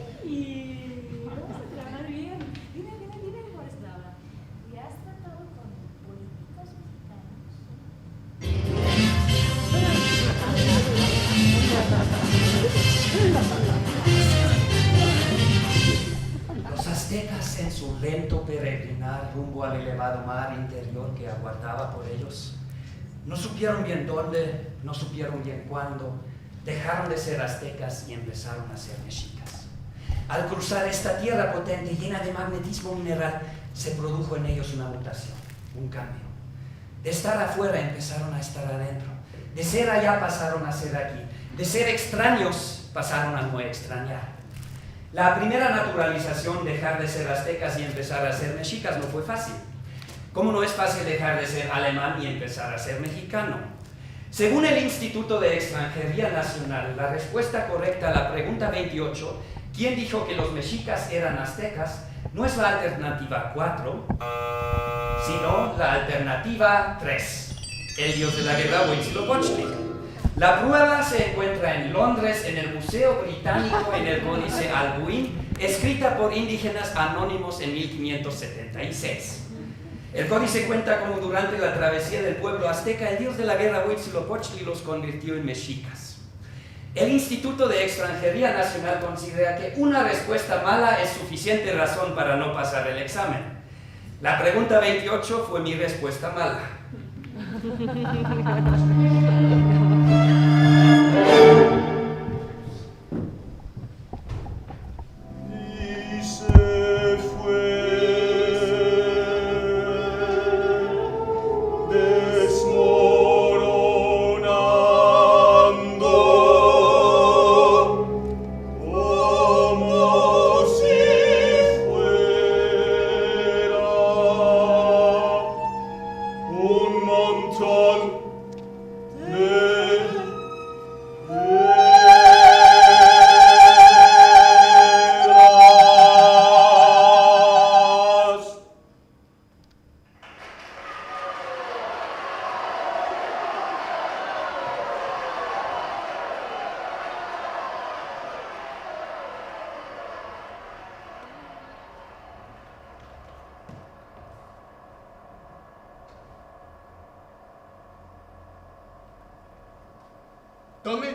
vamos a trabajar bien. Dime, ¿cómo estaba? ¿Y has tratado con políticos Los aztecas, en su lento peregrinar rumbo al elevado mar interior que aguardaba por ellos, no supieron bien dónde, no supieron bien cuándo, dejaron de ser aztecas y empezaron a ser mexicas. Al cruzar esta tierra potente llena de magnetismo mineral, se produjo en ellos una mutación, un cambio. De estar afuera empezaron a estar adentro, de ser allá pasaron a ser aquí, de ser extraños pasaron a no extrañar. La primera naturalización, dejar de ser aztecas y empezar a ser mexicas, no fue fácil. ¿Cómo no es fácil dejar de ser alemán y empezar a ser mexicano? Según el Instituto de Extranjería Nacional, la respuesta correcta a la pregunta 28, ¿quién dijo que los mexicas eran aztecas?, no es la alternativa 4, sino la alternativa 3, el dios de la guerra Huitzilopochtli. La prueba se encuentra en Londres, en el Museo Británico, en el Códice Albuín, escrita por indígenas anónimos en 1576. El códice cuenta cómo durante la travesía del pueblo azteca, el dios de la guerra Huitzilopochtli los convirtió en mexicas. El Instituto de Extranjería Nacional considera que una respuesta mala es suficiente razón para no pasar el examen. La pregunta 28 fue mi respuesta mala. Y se fue desmoronando como si fuera un montón de piedras. Tome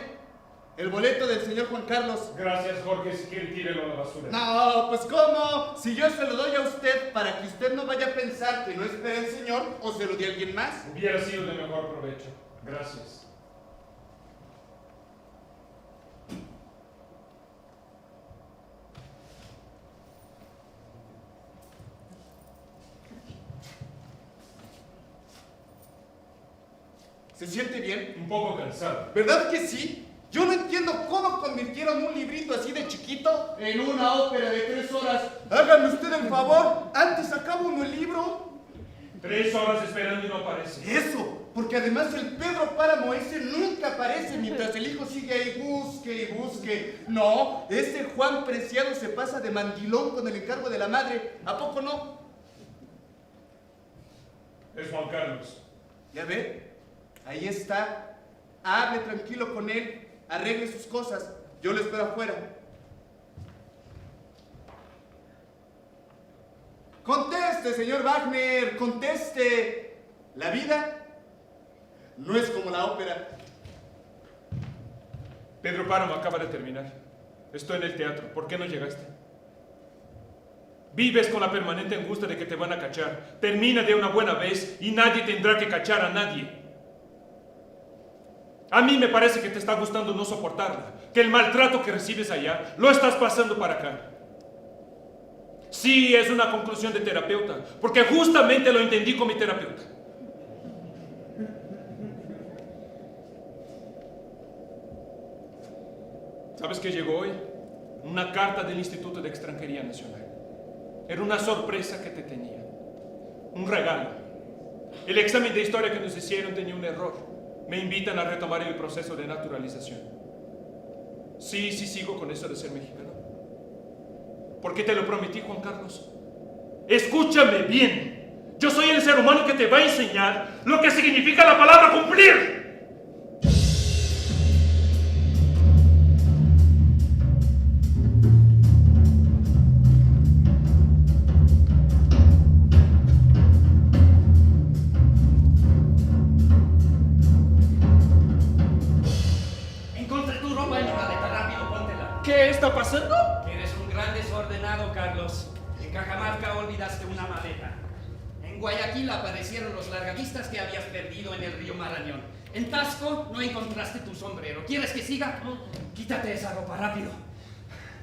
el boleto del señor Juan Carlos. Gracias, Jorge. Si quiere, tírelo a la basura. No, pues ¿cómo? Si yo se lo doy a usted para que usted no vaya a pensar que no espera el señor o se lo di a alguien más. Hubiera sido de mejor provecho. Gracias. ¿Se siente bien? Un poco cansado. ¿Verdad que sí? Yo no entiendo cómo convirtieron un librito así de chiquito en una ópera de 3 horas. Háganme usted el favor, antes acaba uno el libro. 3 horas esperando y no aparece. Eso, porque además el Pedro Páramo ese nunca aparece mientras el hijo sigue ahí busque y busque. No, ese Juan Preciado se pasa de mandilón con el encargo de la madre. ¿A poco no? Es Juan Carlos. ¿Ya ve? Ahí está. Hable tranquilo con él. Arregle sus cosas. Yo lo espero afuera. Conteste, señor Wagner. Conteste. La vida no es como la ópera. Pedro Páramo acaba de terminar. Estoy en el teatro. ¿Por qué no llegaste? Vives con la permanente angustia de que te van a cachar. Termina de una buena vez y nadie tendrá que cachar a nadie. A mí me parece que te está gustando no soportarla, que el maltrato que recibes allá lo estás pasando para acá. Sí, es una conclusión de terapeuta, porque justamente lo entendí con mi terapeuta. ¿Sabes qué llegó hoy? Una carta del Instituto de Extranjería Nacional. Era una sorpresa que te tenía. Un regalo. El examen de historia que nos hicieron tenía un error. me invitan a retomar el proceso de naturalización. Sí, sigo con eso de ser mexicano. Porque te lo prometí, Juan Carlos. Escúchame bien. Yo soy el ser humano que te va a enseñar lo que significa la palabra cumplir. Encontré tu ropa en la maleta, rápido, póntela. ¿Qué está pasando? Eres un gran desordenado, Carlos. En Cajamarca olvidaste una maleta. En Guayaquil aparecieron los largavistas que habías perdido en el río Marañón. En Tasco no encontraste tu sombrero. ¿Quieres que siga? Quítate esa ropa, rápido.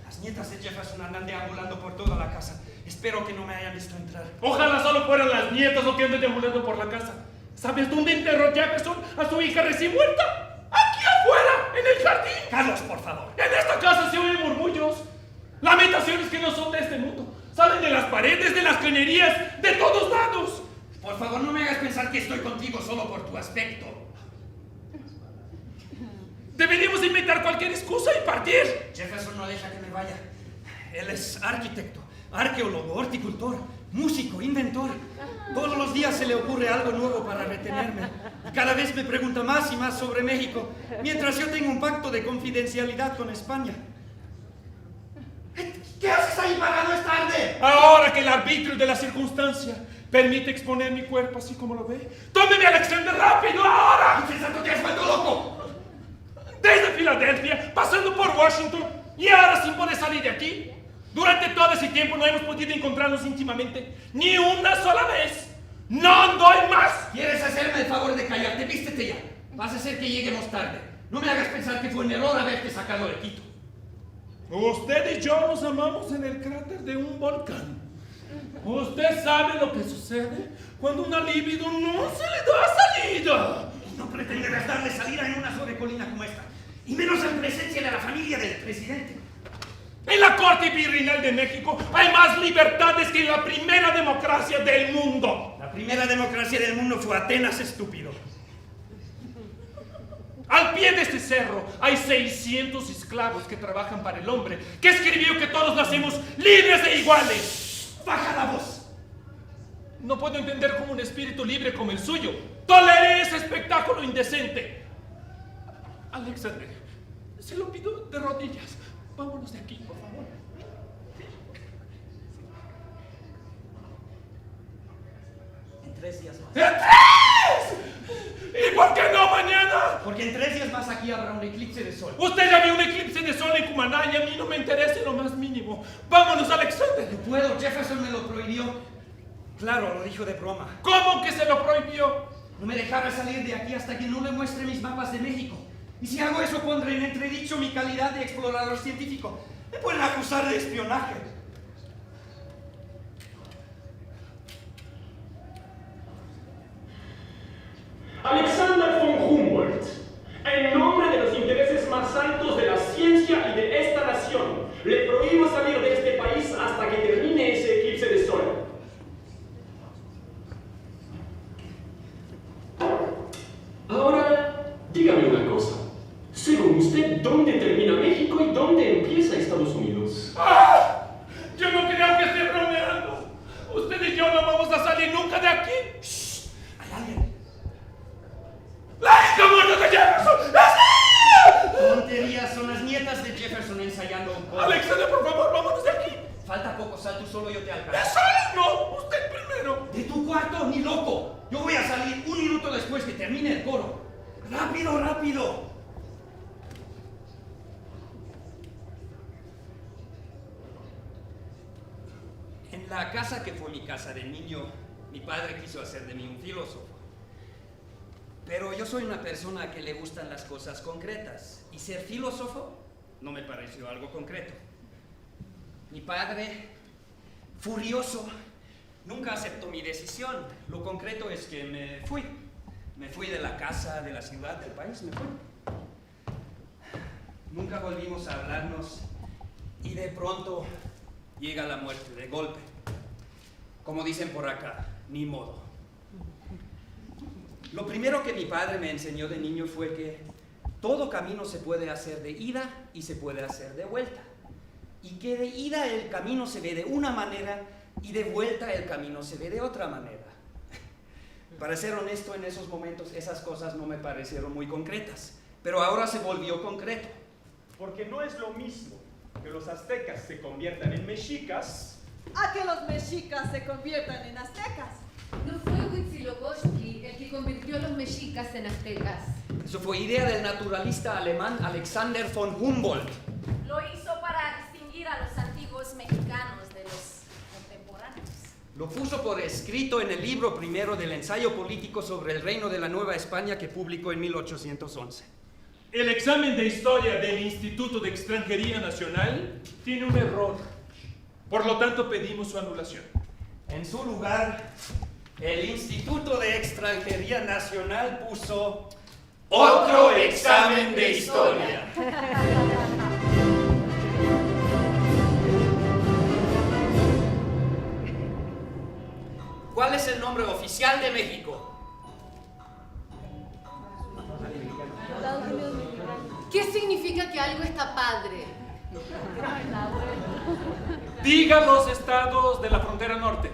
Las nietas de Jefferson andan deambulando por toda la casa. Espero que no me hayan visto entrar. Ojalá solo fueran las nietas lo que anden deambulando por la casa. ¿Sabes dónde enterró Jefferson a su hija recién muerta? ¡Aquí afuera, en el jardín! Carlos, por favor. En esta casa se oyen murmullos, lamentaciones que no son de este mundo. Salen de las paredes, de las cañerías, de todos lados. Por favor, no me hagas pensar que estoy contigo solo por tu aspecto. Deberíamos inventar cualquier excusa y partir. Jefferson no deja que me vaya. Él es arquitecto, arqueólogo, horticultor, músico, inventor. Todos los días se le ocurre algo nuevo para retenerme. Y cada vez me pregunta más y más sobre México, mientras yo tengo un pacto de confidencialidad con España. ¿Qué haces ahí parado? Es tarde. Ahora que el arbitrio de la circunstancia permite exponer mi cuerpo así como lo ve, tómeme a Alexander rápido, ahora. ¿Pensando que has vuelto loco? Desde Filadelfia, pasando por Washington y ahora sin poder salir de aquí. Durante todo ese tiempo no hemos podido encontrarnos íntimamente, ni una sola vez. ¡No doy más! ¿Quieres hacerme el favor de callarte? Vístete ya. Vas a hacer que lleguemos tarde. No me hagas pensar que fue un error haberte sacado de Quito. Usted y yo nos amamos en el cráter de un volcán. Usted sabe lo que sucede cuando una libido no se le da salida. No pretenderás darle salida en una sobrecolina como esta, y menos en presencia de la familia del presidente. En la Corte Virreinal de México hay más libertades que en la primera democracia del mundo. La primera democracia del mundo fue Atenas, estúpido. Al pie de este cerro hay 600 esclavos que trabajan para el hombre, que escribió que todos nacemos libres e iguales. ¡Baja la voz! No puedo entender cómo un espíritu libre como el suyo tolere ese espectáculo indecente. Alexander, se lo pido de rodillas. Vámonos de aquí, por favor. En 3 días más. ¡En 3! ¿Y por qué no mañana? Porque en 3 días más aquí habrá un eclipse de sol. Usted ya vio un eclipse de sol en Cumaná y a mí no me interesa en lo más mínimo. Vámonos, Alexander. No puedo, Jefferson me lo prohibió. Claro, lo dijo de broma. ¿Cómo que se lo prohibió? No me dejará salir de aquí hasta que no le muestre mis mapas de México. Y si hago eso, pondré en entredicho mi calidad de explorador científico. Me pueden acusar de espionaje. Alexander von Humboldt, en nombre de los intereses más altos de la ciencia y de esta nación, le prohíbo salir de este país hasta que termine ese eclipse de sol. Ahora, dígame una cosa. Según usted, ¿dónde termina México y dónde empieza Estados Unidos? ¡Ah! Yo no creo que esté bromeando. Usted y yo no vamos a salir nunca de aquí. ¡Shh! Hay alguien. ¡La hija muerta de Jefferson! Tonterías, son las nietas de Jefferson ensayando un poco. Alexander, por favor, vámonos de aquí. Falta poco, sal tú solo, yo te alcanzo. ¡De solo no! ¡Usted primero! ¡De tu cuarto, ni loco! Yo voy a salir 1 minuto después que termine el coro. ¡Rápido, rápido! En la casa que fue mi casa de niño, mi padre quiso hacer de mí un filósofo. Pero yo soy una persona que le gustan las cosas concretas, y ser filósofo no me pareció algo concreto. Mi padre, furioso, nunca aceptó mi decisión. Lo concreto es que me fui. Me fui de la casa, de la ciudad, del país, me fui. Nunca volvimos a hablarnos y de pronto llega la muerte de golpe. Como dicen por acá, ni modo. Lo primero que mi padre me enseñó de niño fue que todo camino se puede hacer de ida y se puede hacer de vuelta. Y que de ida el camino se ve de una manera y de vuelta el camino se ve de otra manera. Para ser honesto, en esos momentos esas cosas no me parecieron muy concretas, pero ahora se volvió concreto. Porque no es lo mismo que los aztecas se conviertan en mexicas A que los mexicas se conviertan en aztecas. No fue Huitzilopochtli el que convirtió a los mexicas en aztecas. Eso fue idea del naturalista alemán Alexander von Humboldt. Lo hizo para distinguir a los antiguos mexicanos de los contemporáneos. Lo puso por escrito en el libro primero del ensayo político sobre el reino de la Nueva España que publicó en 1811. El examen de historia del Instituto de Extranjería Nacional tiene un error. Por lo tanto, pedimos su anulación. En su lugar, el Instituto de Extranjería Nacional puso otro examen de historia. ¿Cuál es el nombre oficial de México? ¿Qué significa que algo está padre? Diga los estados de la frontera norte.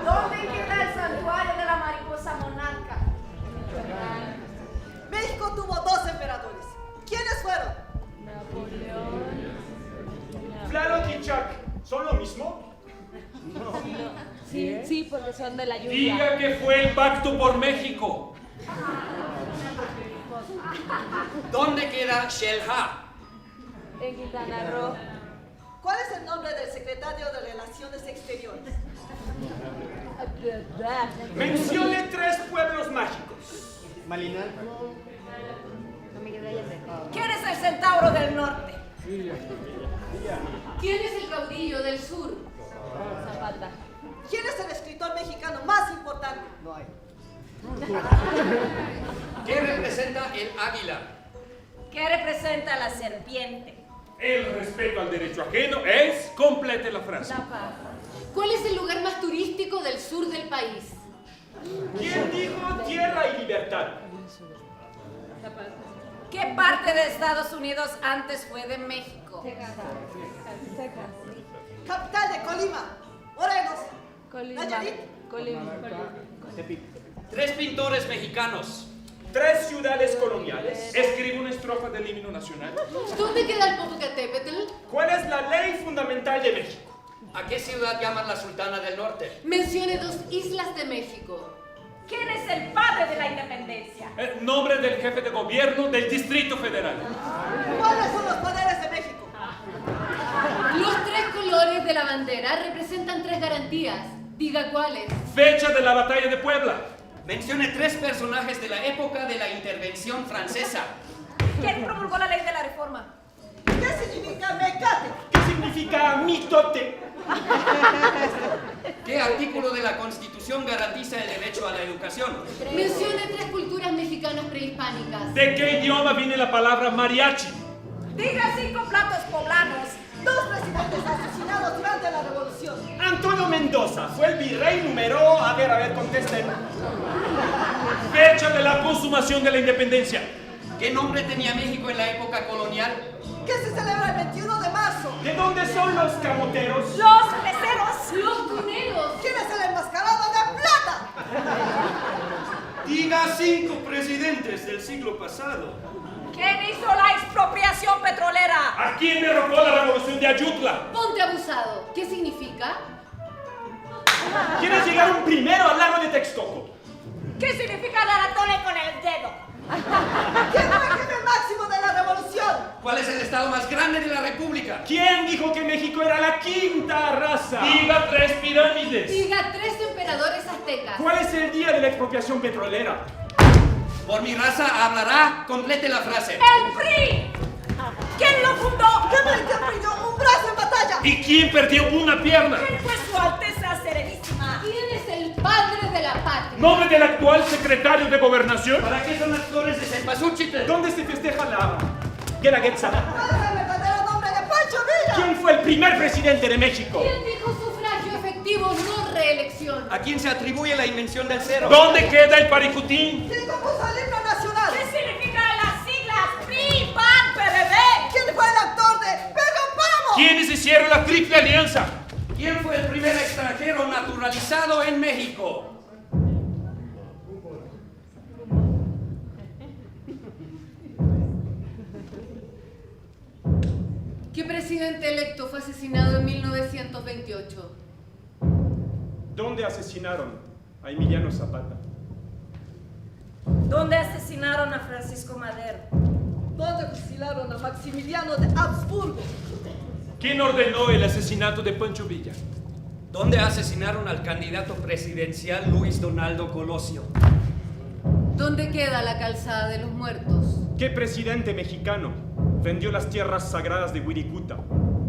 ¿Dónde queda el santuario de la mariposa monarca? México tuvo 2 emperadores. ¿Quiénes fueron? Tlaloc y Chac, ¿son lo mismo? Sí, porque son de la lluvia. Diga que fue el pacto por México. ¿Dónde queda Xel-Há? En Quintana Roo. ¿Cuál es el nombre del secretario de Relaciones Exteriores? Mencione 3 pueblos mágicos. Malinalco. ¿Quién es el centauro del norte? ¿Quién es el caudillo del sur? Zapata. ¿Quién es el escritor mexicano más importante? No hay. ¿Qué representa el águila? ¿Qué representa la serpiente? El respeto al derecho ajeno es... Complete la frase. ¿Cuál es el lugar más turístico del sur del país? ¿Quién dijo tierra y libertad? ¿Qué parte de Estados Unidos antes fue de México? Capital de Colima. Morelos. Nayarit. Colima. 3 pintores mexicanos. 3 ciudades coloniales. Escribe una estrofa del himno nacional. ¿Dónde queda el Popocatépetl? ¿Cuál es la ley fundamental de México? ¿A qué ciudad llaman la Sultana del Norte? Mencione 2 islas de México. ¿Quién es el padre de la independencia? Nombre del jefe de gobierno del Distrito Federal. ¿Cuáles son los poderes de México? Los 3 colores de la bandera representan 3 garantías. Diga cuáles. Fecha de la batalla de Puebla. Mencione 3 personajes de la época de la intervención francesa. ¿Quién promulgó la ley de la reforma? ¿Qué significa mecate? ¿Qué significa mitote? ¿Qué artículo de la Constitución garantiza el derecho a la educación? Mencione 3 culturas mexicanas prehispánicas. ¿De qué idioma viene la palabra mariachi? Diga 5 platos poblanos. 2 presidentes asesinados durante la revolución. Antonio Mendoza fue el virrey número... A ver, contesten. Fecha de la consumación de la independencia. ¿Qué nombre tenía México en la época colonial? ¿Qué se celebra el 21 de marzo? ¿De dónde son los camoteros? Los peceros. Los tuneros. ¿Quién es el enmascarado de plata? Diga 5 presidentes del siglo pasado. ¿Quién hizo la expropiación petrolera? ¿A quién derrocó la revolución de Ayutla? Ponte abusado. ¿Qué significa? ¿Quiénes llegaron primero al lago de Texcoco? ¿Qué significa dar a tole con el dedo? ¿Quién fue el jefe máximo de la revolución? ¿Cuál es el estado más grande de la república? ¿Quién dijo que México era la 5ª raza? Diga 3 pirámides. Diga 3 emperadores aztecas. ¿Cuál es el día de la expropiación petrolera? Por mi raza hablará, complete la frase. ¡El PRI! ¿Quién lo fundó? ¿Quién perdió un brazo en batalla? ¿Y quién perdió una pierna? ¿Quién fue su Alteza Serenísima? ¿Quién es el padre de la patria? ¿Nombre del actual secretario de Gobernación? ¿Para qué son las flores de cempasúchil? ¿Dónde se festeja la Guelaguetza? ¿Cuál es el verdadero nombre de Pancho Villa? ¿Quién fue el primer presidente de México? ¿Quién dijo sufragio efectivo no reelección. ¿A quién se atribuye la invención del cero? ¿Dónde queda el paricutín? ¿Quién compuso el himno nacional? ¿Qué significan las siglas PRI, PAN, PRD? ¿Quién fue el actor de Pedro Páramo? ¿Quiénes hicieron la triple alianza? ¿Quién fue el primer extranjero naturalizado en México? ¿Qué presidente electo fue asesinado en 1928? ¿Dónde asesinaron a Emiliano Zapata? ¿Dónde asesinaron a Francisco Madero? ¿Dónde fusilaron a Maximiliano de Habsburgo? ¿Quién ordenó el asesinato de Pancho Villa? ¿Dónde asesinaron al candidato presidencial Luis Donaldo Colosio? ¿Dónde queda la calzada de los muertos? ¿Qué presidente mexicano vendió las tierras sagradas de Wirikuta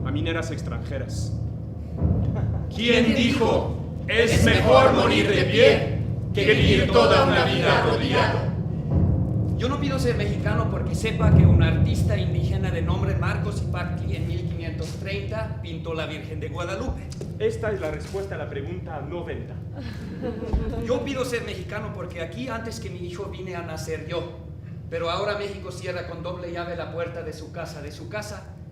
a mineras extranjeras? ¿Quién dijo, es mejor morir de pie que vivir toda una vida arrodillado? Yo no pido ser mexicano porque sepa que un artista indígena de nombre Marcos Ipactli en 1530 pintó la Virgen de Guadalupe. Esta es la respuesta a la pregunta 90. Yo pido ser mexicano porque aquí antes que mi hijo vine a nacer yo. Pero ahora México cierra con doble llave la puerta de su casa,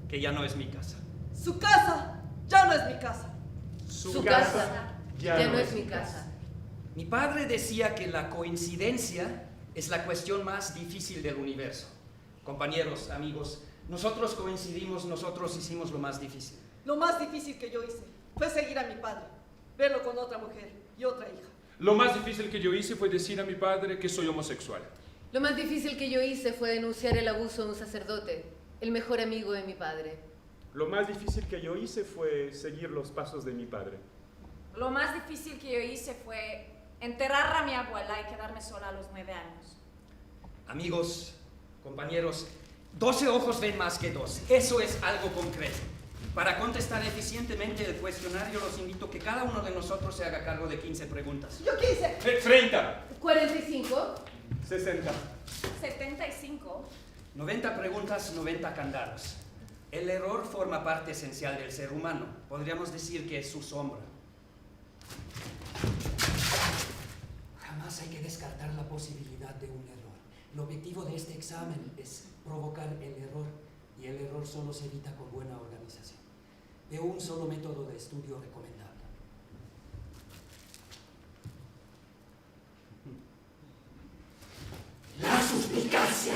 que ya no es mi casa. Su casa ya no es mi casa. Su casa ya no es mi casa. Mi padre decía que la coincidencia es la cuestión más difícil del universo. Compañeros, amigos, nosotros coincidimos, nosotros hicimos lo más difícil. Lo más difícil que yo hice fue seguir a mi padre, verlo con otra mujer y otra hija. Lo más difícil que yo hice fue decir a mi padre que soy homosexual. Lo más difícil que yo hice fue denunciar el abuso de un sacerdote, el mejor amigo de mi padre. Lo más difícil que yo hice fue seguir los pasos de mi padre. Lo más difícil que yo hice fue enterrar a mi abuela y quedarme sola a los 9 años. Amigos, compañeros, 12 ojos ven más que 12. Eso es algo concreto. Para contestar eficientemente el cuestionario, los invito a que cada uno de nosotros se haga cargo de 15 preguntas. Yo 15. 30. 45. 60. 75. 90 preguntas, 90 candados. El error forma parte esencial del ser humano. Podríamos decir que es su sombra. Jamás hay que descartar la posibilidad de un error. El objetivo de este examen es provocar el error, y el error solo se evita con buena organización. De un solo método de estudio recomendable. La suspicacia.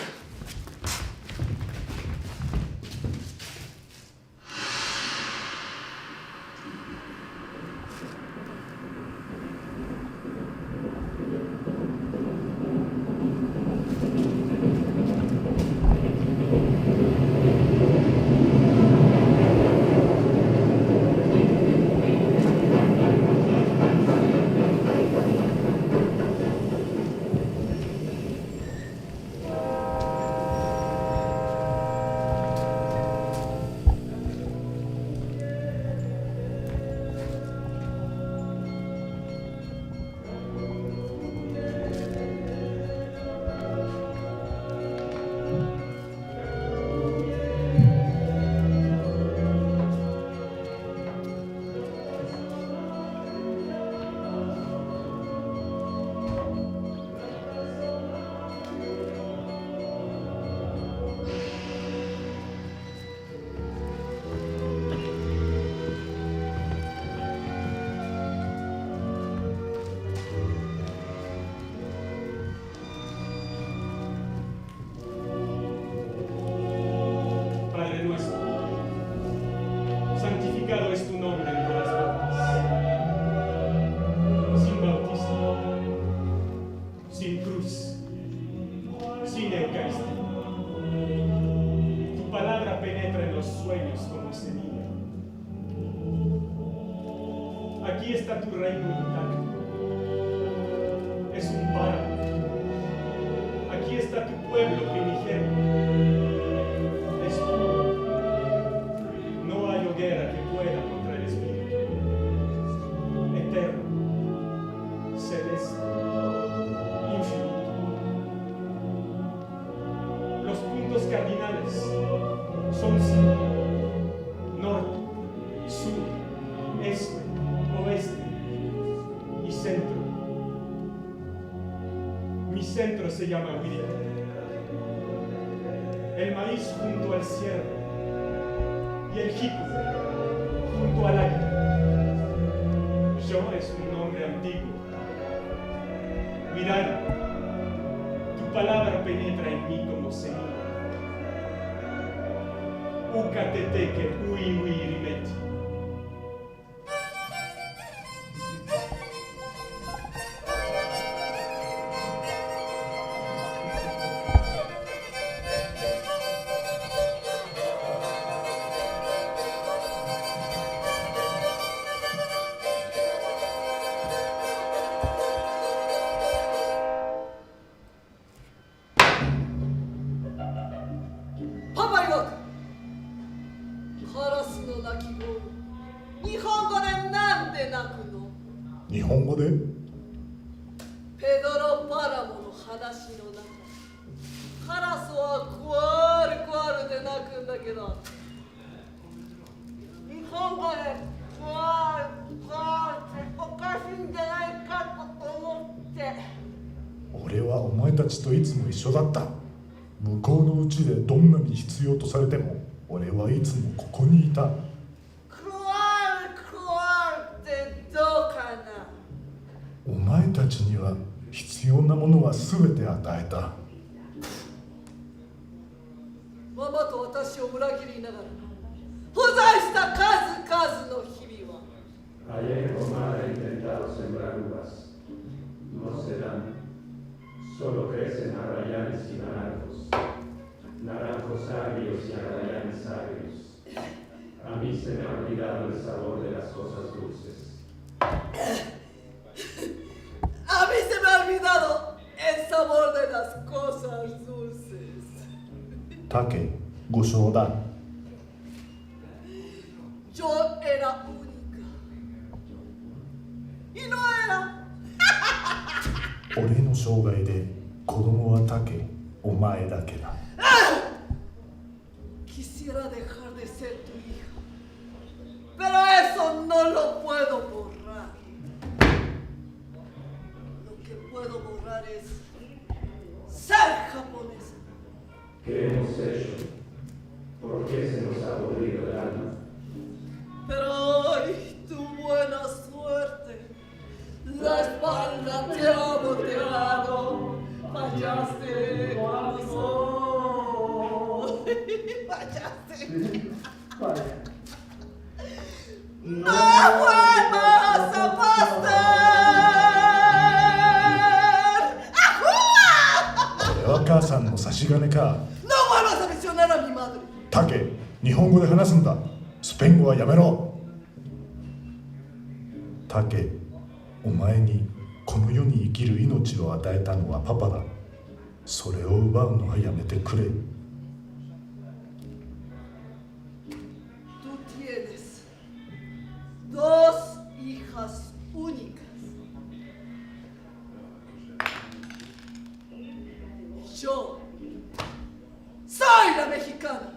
Santificado es tu nombre en todas partes. Sin bautismo, sin cruz, sin Eucaristía. Tu palabra penetra en los sueños como semilla. Aquí está tu reino intacto. Es un páramo. Aquí está tu pueblo primigenio. Es puro. No hay hoguera que pueda contra el espíritu. Eterno, celeste, infinito. Los puntos cardinales son cinco: norte, sur, este, oeste, se llama William. El maíz junto al ciervo y el jico junto al águila. Yo es un nombre antiguo. Mirad, tu palabra penetra en mí como semilla. Ucateteque ui rimeti.俺はお前たちといつも一緒だった。向こうのうちでどんなに必要とされても俺はいつもここにいた。お前たちには必要なものは全て与えた。ママと私を裏切りながら不在した数々の日々は。Ayer Omar ha intentado sembrar uvas. No se dan. Solo crecen arrayanes y naranjos. Naranjos agrios y arrayanes agrios. A mí se me ha olvidado el sabor de las cosas dulces. A mí se me ha olvidado el sabor de las cosas dulces. Take, ご承談。Yo era única. Y no era. 俺の生涯で子供は竹、お前だけだ。Quisiera dejar de ser tu hija, pero eso no lo puedo borrar. Lo que puedo borrar es ser japonesa. ¿Qué hemos hecho? ¿Por qué se nos ha podrido el alma? Pero hoy tu buena suerte. La espalda te ha volteado. Fallaste, corazón. Fallaste. ¡No vuelvas a pasar! ¡Ajúa! これは母さんの差し金か。 ¡No vuelvas a mencionar a mi madre! 竹、日本語で話すんだ。スペイン語はやめろ。竹、お前にこの世に生きる命を与えたのはパパだ。それを奪うのはやめてくれ。Tú tienes dos hijas únicas. Yo soy la mexicana.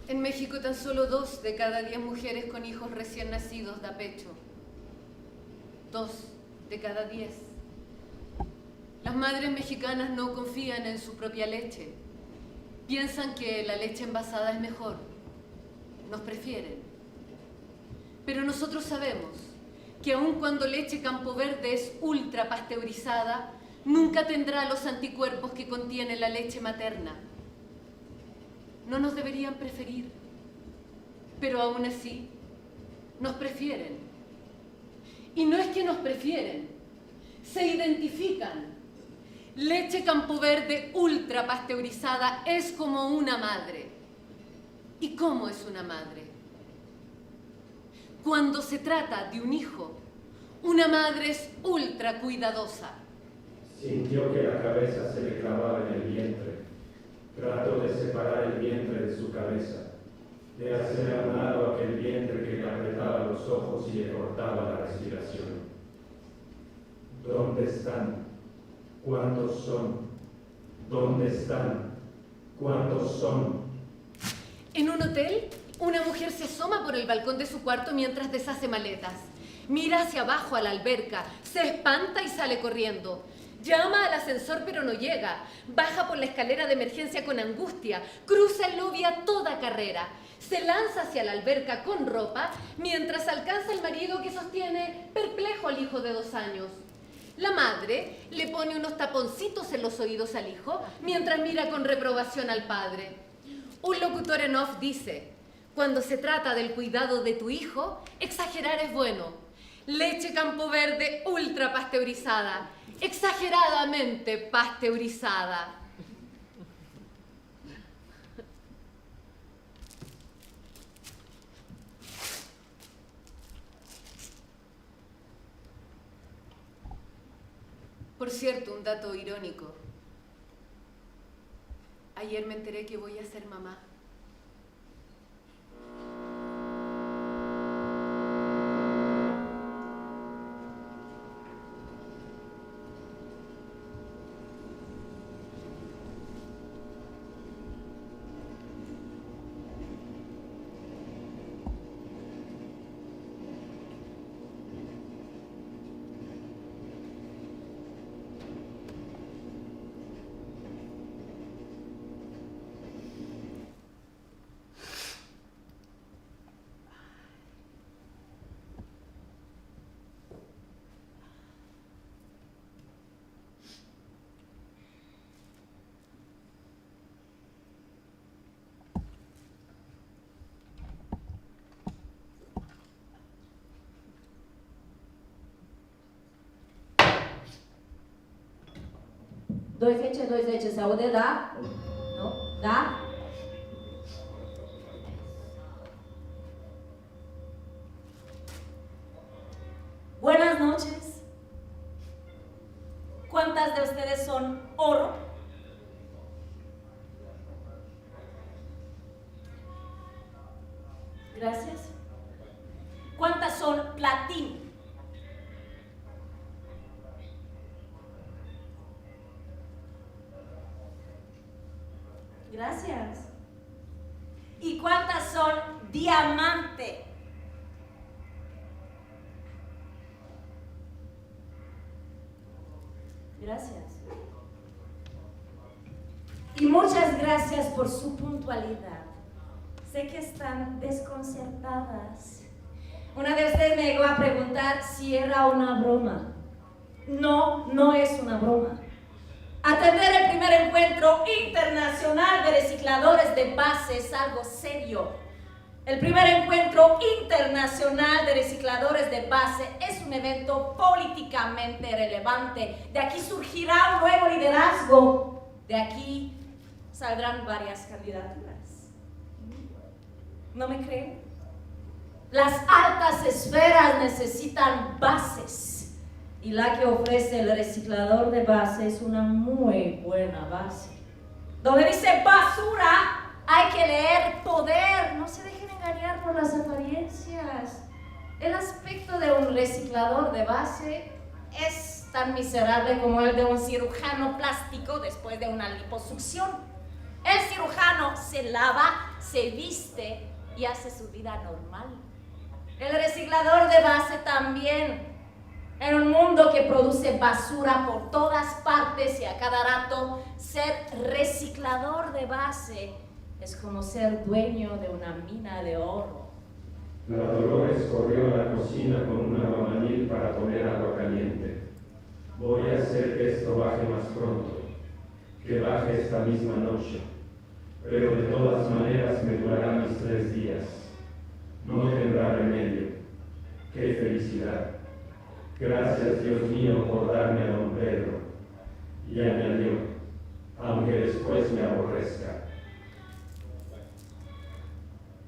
En México tan solo 2 de cada 10 mujeres con hijos recién nacidos da pecho. 2 de cada 10. Las madres mexicanas no confían en su propia leche. Piensan que la leche envasada es mejor. Nos prefieren. Pero nosotros sabemos que aun cuando leche Campo Verde es ultra pasteurizada, nunca tendrá los anticuerpos que contiene la leche materna. no nos deberían preferir, pero aún así nos prefieren. Y no es que nos prefieren, se identifican. Leche Campo Verde ultra pasteurizada es como una madre. ¿Y cómo es una madre? Cuando se trata de un hijo, una madre es ultra cuidadosa. Sintió que la cabeza se le clavaba en el vientre. Trató de separar el vientre de su cabeza, de hacer a un lado aquel vientre que le apretaba los ojos y le cortaba la respiración. ¿Dónde están? ¿Cuántos son? ¿Dónde están? ¿Cuántos son? En un hotel, una mujer se asoma por el balcón de su cuarto mientras deshace maletas. Mira hacia abajo a la alberca, se espanta y sale corriendo. Llama al ascensor pero no llega. Baja por la escalera de emergencia con angustia. Cruza el lobby a toda carrera. Se lanza hacia la alberca con ropa mientras alcanza el marido que sostiene perplejo al hijo de 2 años. La madre le pone unos taponcitos en los oídos al hijo mientras mira con reprobación al padre. Un locutor en off dice: cuando se trata del cuidado de tu hijo, exagerar es bueno. Leche Campo Verde ultra pasteurizada, exageradamente pasteurizada. Por cierto, un dato irónico. Ayer me enteré que voy a ser mamá. Dois leite, saúde, dá? Não? Dá? Buenas noches. ¿Cuántas de ustedes son oro? Gracias. ¿Cuántas son platino? Gracias. ¿Y cuántas son diamante? Gracias. Y muchas gracias por su puntualidad. Sé que están desconcertadas. Una de ustedes me llegó a preguntar si era una broma. No, no es una broma. Atender el primer encuentro internacional de recicladores de base es algo serio. El primer encuentro internacional de recicladores de base es un evento políticamente relevante. De aquí surgirá un nuevo liderazgo. De aquí saldrán varias candidaturas. ¿No me creen? Las altas esferas necesitan bases. Y la que ofrece el reciclador de base es una muy buena base. Donde dice basura, hay que leer poder. No se dejen engañar por las apariencias. El aspecto de un reciclador de base es tan miserable como el de un cirujano plástico después de una liposucción. El cirujano se lava, se viste y hace su vida normal. El reciclador de base también. En un mundo que produce basura por todas partes y a cada rato, ser reciclador de base es como ser dueño de una mina de oro. La Dolores corrió a la cocina con un aguamanil para poner agua caliente. Voy a hacer que esto baje más pronto, que baje esta misma noche. pero de todas maneras me durarán mis 3 días. No tendrá remedio. ¡Qué felicidad! Gracias, Dios mío, por darme a don Pedro. Y añadió, aunque después me aborrezca.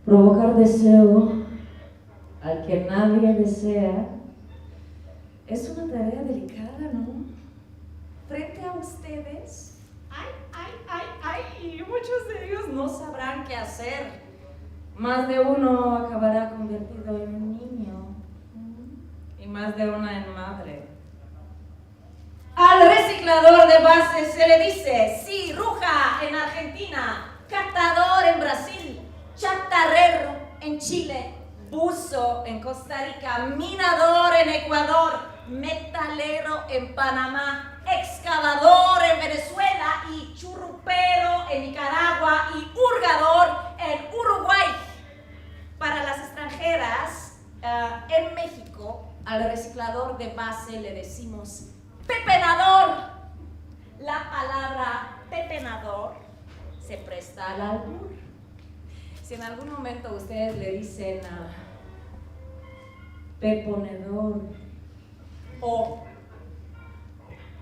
Provocar deseo al que nadie desea es una tarea delicada, ¿no? Frente a ustedes, muchos de ellos no sabrán qué hacer. Más de uno acabará convertido en un niño y más de una en madre. Al reciclador de bases se le dice ciruja en Argentina, catador en Brasil, chatarrero en Chile, buzo en Costa Rica, minador en Ecuador, metalero en Panamá, excavador en Venezuela y churrupero en Nicaragua y hurgador en Uruguay. Para las extranjeras, en México, al reciclador de base le decimos pepenador. La palabra pepenador se presta al albur. Si en algún momento ustedes le dicen peponedor o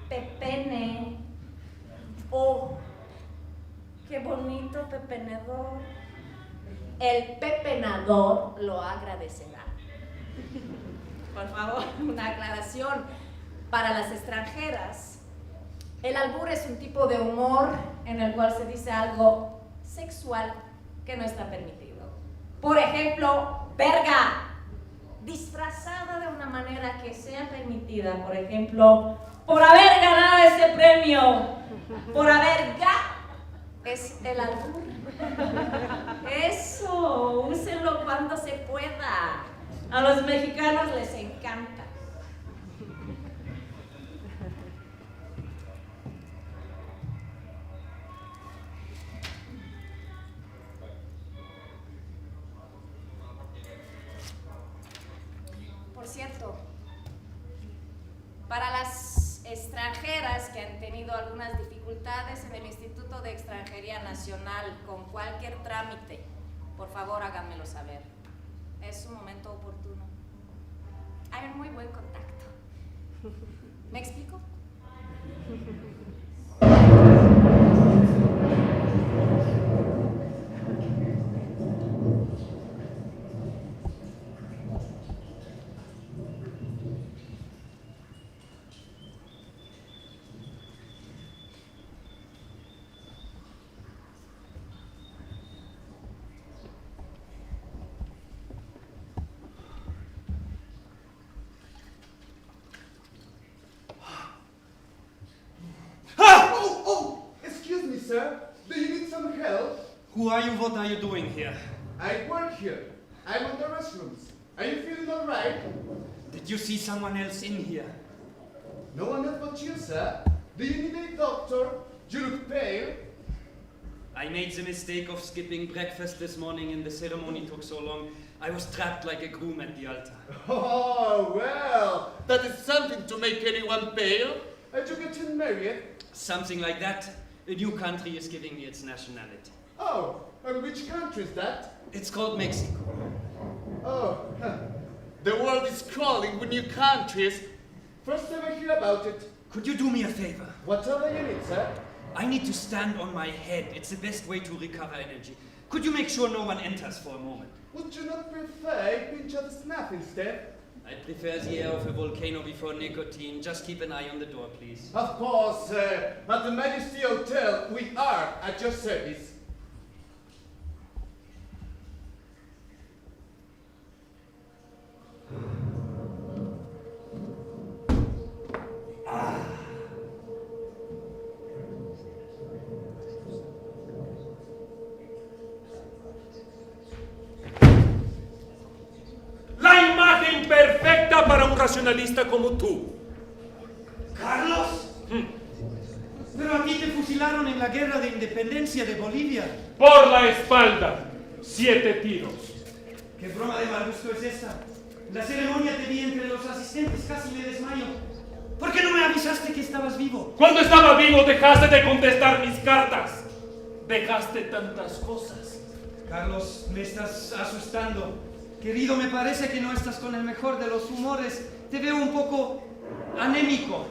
pepene o qué bonito pepenedor, el pepenador lo agradecerá. Por favor, una aclaración para las extranjeras. El albur es un tipo de humor en el cual se dice algo sexual que no está permitido. Por ejemplo, verga, disfrazada de una manera que sea permitida. Por ejemplo, por haber ganado ese premio, por haber es el albur. Eso, úsenlo cuando se pueda. A los mexicanos les encanta. Por cierto, para las extranjeras que han tenido algunas dificultades en el Instituto de Extranjería Nacional con cualquier trámite, por favor háganmelo saber. Es un momento oportuno. Hay un muy buen contacto. ¿Me explico? Sir, do you need some help? Who are you? What are you doing here? I work here. I'm on the restrooms. Are you feeling all right? Did you see someone else in here? No one else but you, sir. Do you need a doctor? You look pale. I made the mistake of skipping breakfast this morning and the ceremony took so long. I was trapped like a groom at the altar. Oh, well, that is something to make anyone pale. Are you getting married? Something like that. A new country is giving me its nationality. Oh, and which country is that? It's called Mexico. Oh, the world is crawling with new countries. First time I hear about it. Could you do me a favor? Whatever you need, sir. I need to stand on my head. It's the best way to recover energy. Could you make sure no one enters for a moment? Would you not prefer a pinch of snuff instead? I prefer the air of a volcano before nicotine. Just keep an eye on the door, please. Of course, at the Majesty Hotel, we are at your service. La imagen perfecta para un racionalista como tú. ¿Carlos? Pero a ti te fusilaron en la guerra de independencia de Bolivia. Por la espalda. 7 tiros. ¿Qué broma de mal gusto es esta? En la ceremonia te vi entre los asistentes, casi me desmayo. ¿Por qué no me avisaste que estabas vivo? Cuando estaba vivo dejaste de contestar mis cartas. dejaste tantas cosas? Carlos, me estás asustando. Querido, me parece que no estás con el mejor de los humores. Te veo un poco anémico.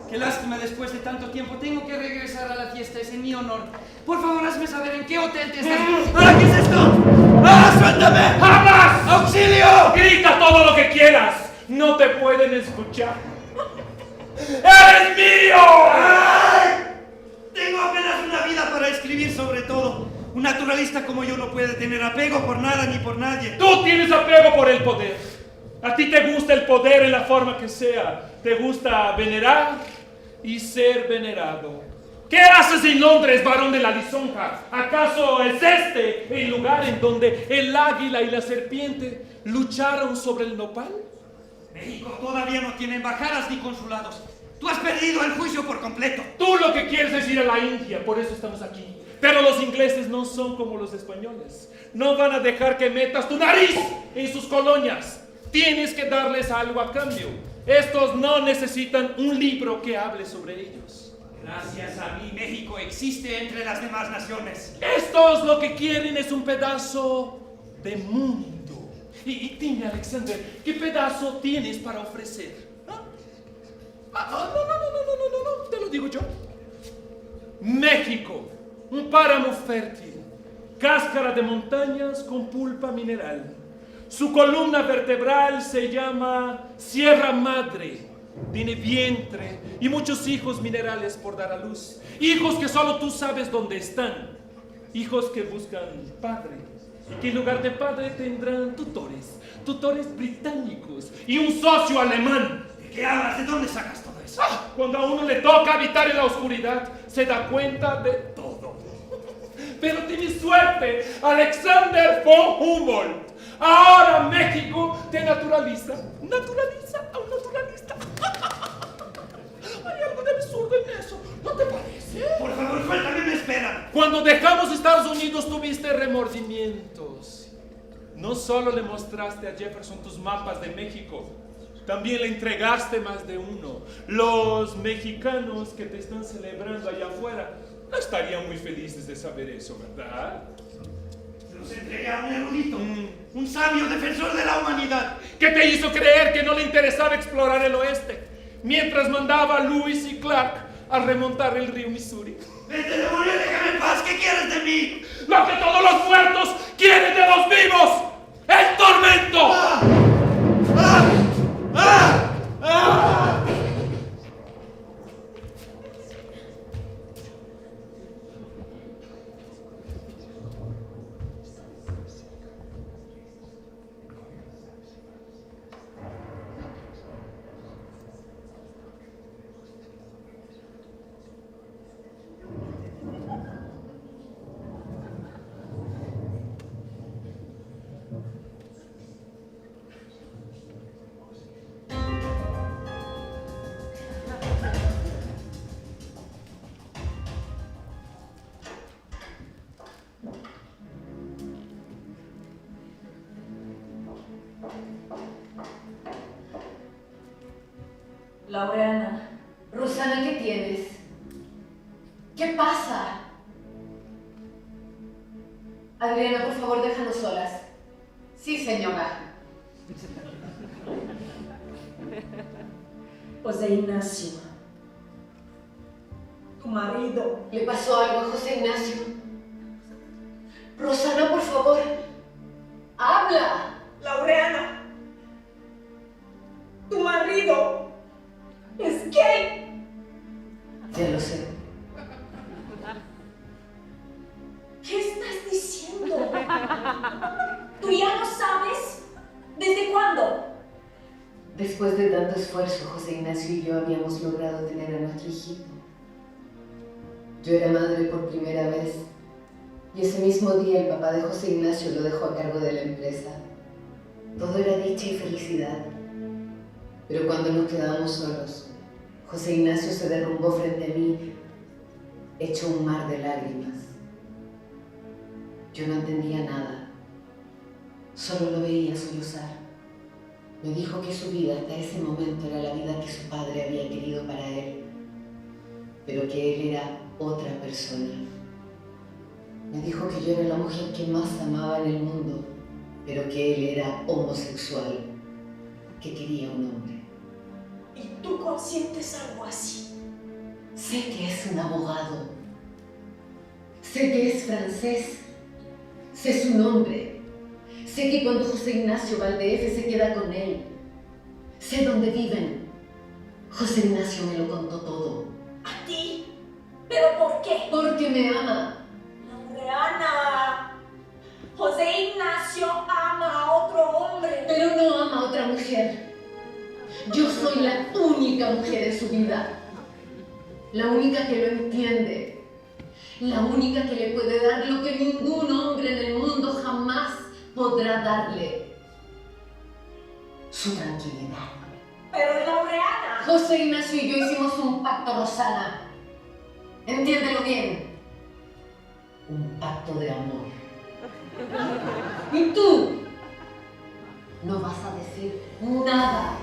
Qué lástima, después de tanto tiempo. Tengo que regresar a la fiesta, es en mi honor. Por favor, hazme saber en qué hotel te estás... ¡Ah, qué es esto! ¡Ah, suéltame! ¡Jamás! ¡Auxilio! Grita todo lo que quieras. No te pueden escuchar. ¡Eres mío! ¡Ay! Tengo apenas una vida para escribir sobre todo. Un naturalista como yo no puede tener apego por nada ni por nadie. Tú tienes apego por el poder. A ti te gusta el poder en la forma que sea. Te gusta venerar y ser venerado. ¿Qué haces en Londres, varón de la lisonja? ¿Acaso es este el lugar en donde el águila y la serpiente lucharon sobre el nopal? México todavía no tiene embajadas ni consulados. Tú has perdido el juicio por completo. Tú lo que quieres es ir a la India, por eso estamos aquí. Pero los ingleses no son como los españoles. No van a dejar que metas tu nariz en sus colonias. Tienes que darles algo a cambio. Estos no necesitan un libro que hable sobre ellos. Gracias a mí, México existe entre las demás naciones. Estos lo que quieren es un pedazo de mundo. Y dime, Alexander, ¿qué pedazo tienes para ofrecer? No, te lo digo yo. México, un páramo fértil, cáscara de montañas con pulpa mineral. Su columna vertebral se llama Sierra Madre. Tiene vientre y muchos hijos minerales por dar a luz. Hijos que solo tú sabes dónde están. Hijos que buscan padre. Y que en lugar de padre tendrán tutores. Tutores británicos y un socio alemán. ¿De qué hablas? ¿De dónde sacas todo eso? Cuando a uno le toca habitar en la oscuridad, se da cuenta de todo. Pero tienes suerte, Alexander von Humboldt. Ahora México te naturaliza. Naturaliza a un naturalista. Hay algo de absurdo en eso, ¿no te parece? Por favor, suéltame, me esperan. Cuando dejamos Estados Unidos tuviste remordimientos. No solo le mostraste a Jefferson tus mapas de México, también le entregaste más de uno. Los mexicanos que te están celebrando allá afuera no estarían muy felices de saber eso, ¿verdad? Se los entregué a un erudito, un sabio defensor de la humanidad. ¿Qué te hizo creer que no le interesaba explorar el oeste? Mientras mandaba a Lewis y Clark a remontar el río Missouri. ¡Vete, demonio, déjame en paz! ¿Qué quieres de mí? ¡Lo que todos los muertos quieren de los vivos! ¡El tormento! Laureana. Rosana, ¿qué tienes? ¿Qué pasa? Adriana, por favor, déjanos solas. Sí, señora. José Ignacio. Tu marido. ¿Le pasó algo a José Ignacio? Rosana, por favor. ¡Habla! Laureana. Tu marido es gay. Ya lo sé. ¿Qué estás diciendo? ¿Tú ya no sabes? ¿Desde cuándo? Después de tanto esfuerzo, José Ignacio y yo habíamos logrado tener a nuestro hijito. Yo era madre por primera vez, y ese mismo día el papá de José Ignacio lo dejó a cargo de la empresa. Todo era dicha y felicidad. Pero cuando nos quedamos solos, José Ignacio se derrumbó frente a mí, hecho un mar de lágrimas. Yo no entendía nada, solo lo veía sollozar. Me dijo que su vida hasta ese momento era la vida que su padre había querido para él, pero que él era otra persona. Me dijo que yo era la mujer que más amaba en el mundo, pero que él era homosexual, que quería un hombre. ¿Y tú consientes algo así? Sé que es un abogado. Sé que es francés. Sé su nombre. Sé que cuando José Ignacio va al DF se queda con él. Sé dónde viven. José Ignacio me lo contó todo. ¿A ti? ¿Pero por qué? Porque me ama. Laureana, José Ignacio ama a otro hombre. Pero no ama a otra mujer. Yo soy la única mujer en su vida. La única que lo entiende. La única que le puede dar lo que ningún hombre en el mundo jamás podrá darle. Su tranquilidad. Pero Laureana. José Ignacio y yo hicimos un pacto, Rosana. Entiéndelo bien. Un pacto de amor. Y tú no vas a decir nada.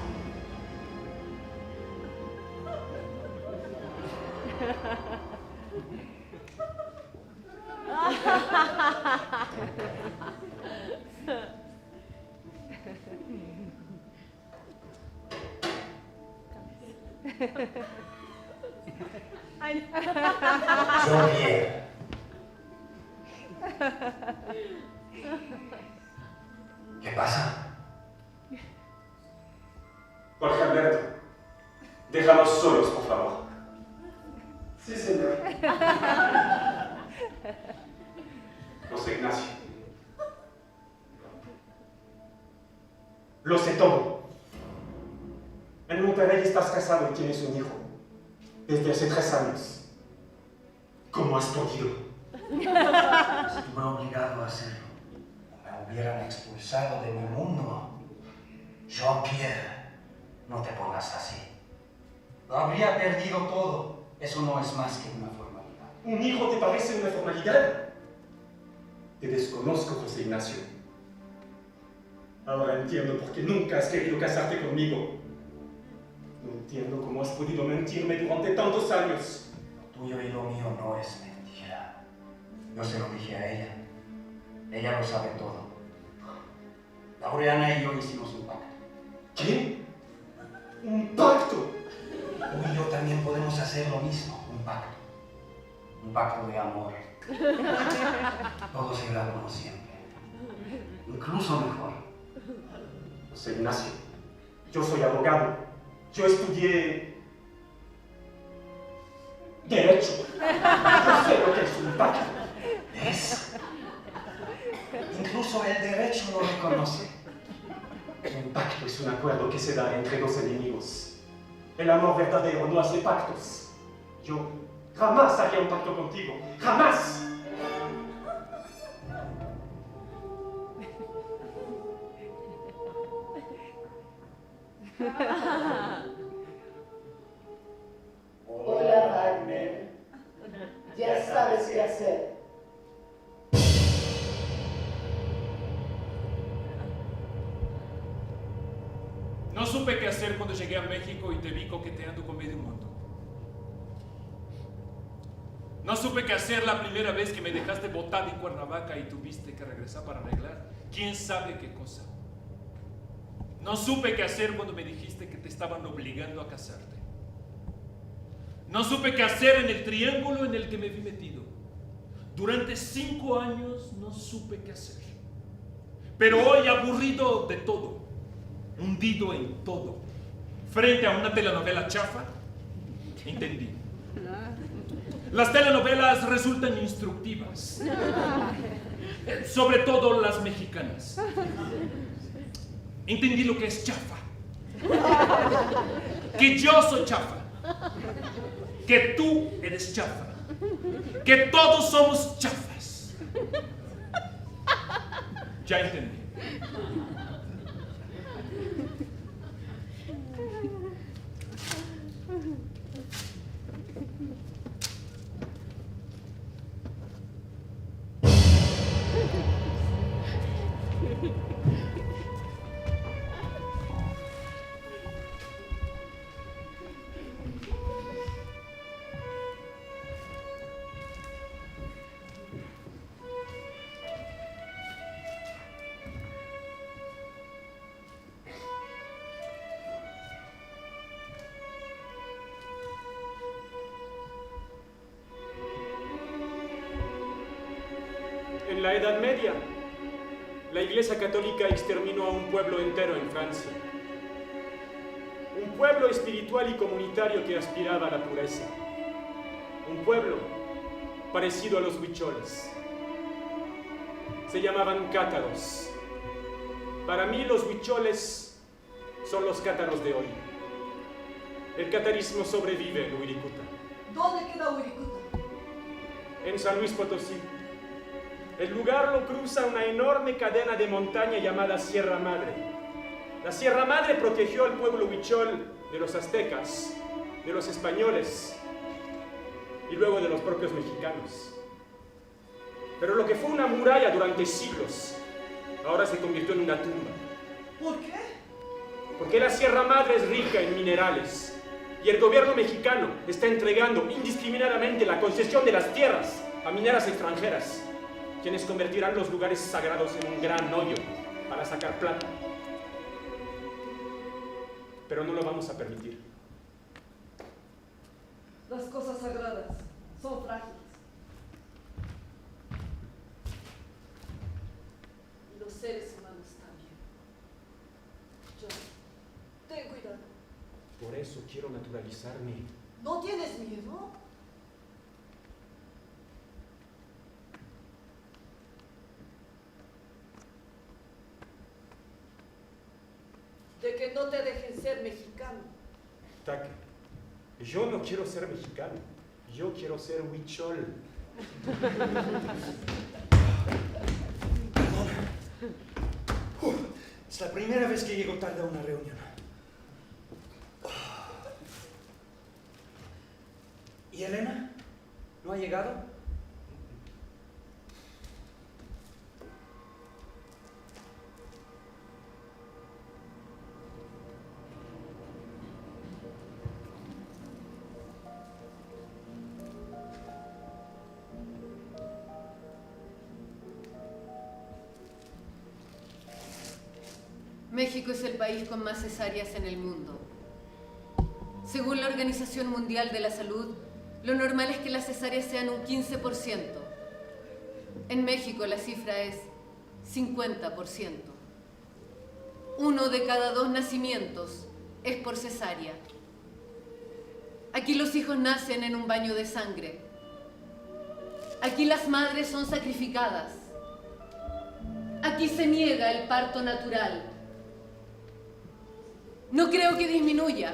Javier. ¿Qué pasa? Jorge Alberto, déjanos solos, por favor. Sí, señor. José Ignacio. Lo sé todo. En Monterrey estás casado y tienes un hijo. Desde hace 3 años. ¿Cómo has podido? Estuve obligado a hacerlo. Me hubieran expulsado de mi mundo. Jean-Pierre, no te pongas así. Lo habría perdido todo. Eso no es más que una formalidad. ¿Un hijo te parece una formalidad? Te desconozco, José Ignacio. Ahora entiendo por qué nunca has querido casarte conmigo. No entiendo cómo has podido mentirme durante tantos años. Lo tuyo y lo mío no es mentira. Yo se lo dije a ella. Ella lo sabe todo. Laureana y yo hicimos un pacto. ¿Qué? ¿Un pacto? Tú y yo también podemos hacer lo mismo, un pacto. Un pacto de amor. Todo será como siempre. Incluso mejor. José Ignacio, yo soy abogado. Yo estudié Derecho. Yo sé lo que es un pacto. ¿Ves? Incluso el derecho lo reconoce. Un pacto es un acuerdo que se da entre dos enemigos. El amor verdadero no hace pactos. Yo jamás haría un pacto contigo. ¡Jamás! Hola, Wagner. Ya sabes qué hacer. No supe qué hacer cuando llegué a México y te vi coqueteando con medio mundo. No supe qué hacer la primera vez que me dejaste botada en Cuernavaca y tuviste que regresar para arreglar quién sabe qué cosa. No supe qué hacer cuando me dijiste que te estaban obligando a casarte. No supe qué hacer en el triángulo en el que me vi metido. Durante 5 años no supe qué hacer. Pero hoy, aburrido de todo, hundido en todo, frente a una telenovela chafa, entendí. Las telenovelas resultan instructivas, sobre todo las mexicanas. Entendí lo que es chafa. Que yo soy chafa. Que tú eres chafa. Que todos somos chafas. Ya entendí. En la Edad Media, la Iglesia Católica exterminó a un pueblo entero en Francia. Un pueblo espiritual y comunitario que aspiraba a la pureza. Un pueblo parecido a los huicholes. Se llamaban cátaros. Para mí los huicholes son los cátaros de hoy. El catarismo sobrevive en Wirikuta. ¿Dónde queda Wirikuta? En San Luis Potosí. El lugar lo cruza una enorme cadena de montaña llamada Sierra Madre. La Sierra Madre protegió al pueblo huichol de los aztecas, de los españoles y luego de los propios mexicanos. Pero lo que fue una muralla durante siglos, ahora se convirtió en una tumba. ¿Por qué? Porque la Sierra Madre es rica en minerales y el gobierno mexicano está entregando indiscriminadamente la concesión de las tierras a mineras extranjeras, quienes convertirán los lugares sagrados en un gran hoyo para sacar plata. Pero no lo vamos a permitir. Las cosas sagradas son frágiles. Y los seres humanos también. John, ten cuidado. Por eso quiero naturalizarme. ¿No tienes miedo? De que no te dejen ser mexicano. Taque, yo no quiero ser mexicano, yo quiero ser huichol. Es la primera vez que llego tarde a una reunión. ¿Y Elena? ¿No ha llegado? México es el país con más cesáreas en el mundo. Según la Organización Mundial de la Salud, lo normal es que las cesáreas sean un 15%. En México la cifra es 50%. 1 de cada 2 nacimientos es por cesárea. Aquí los hijos nacen en un baño de sangre. Aquí las madres son sacrificadas. Aquí se niega el parto natural. No creo que disminuya.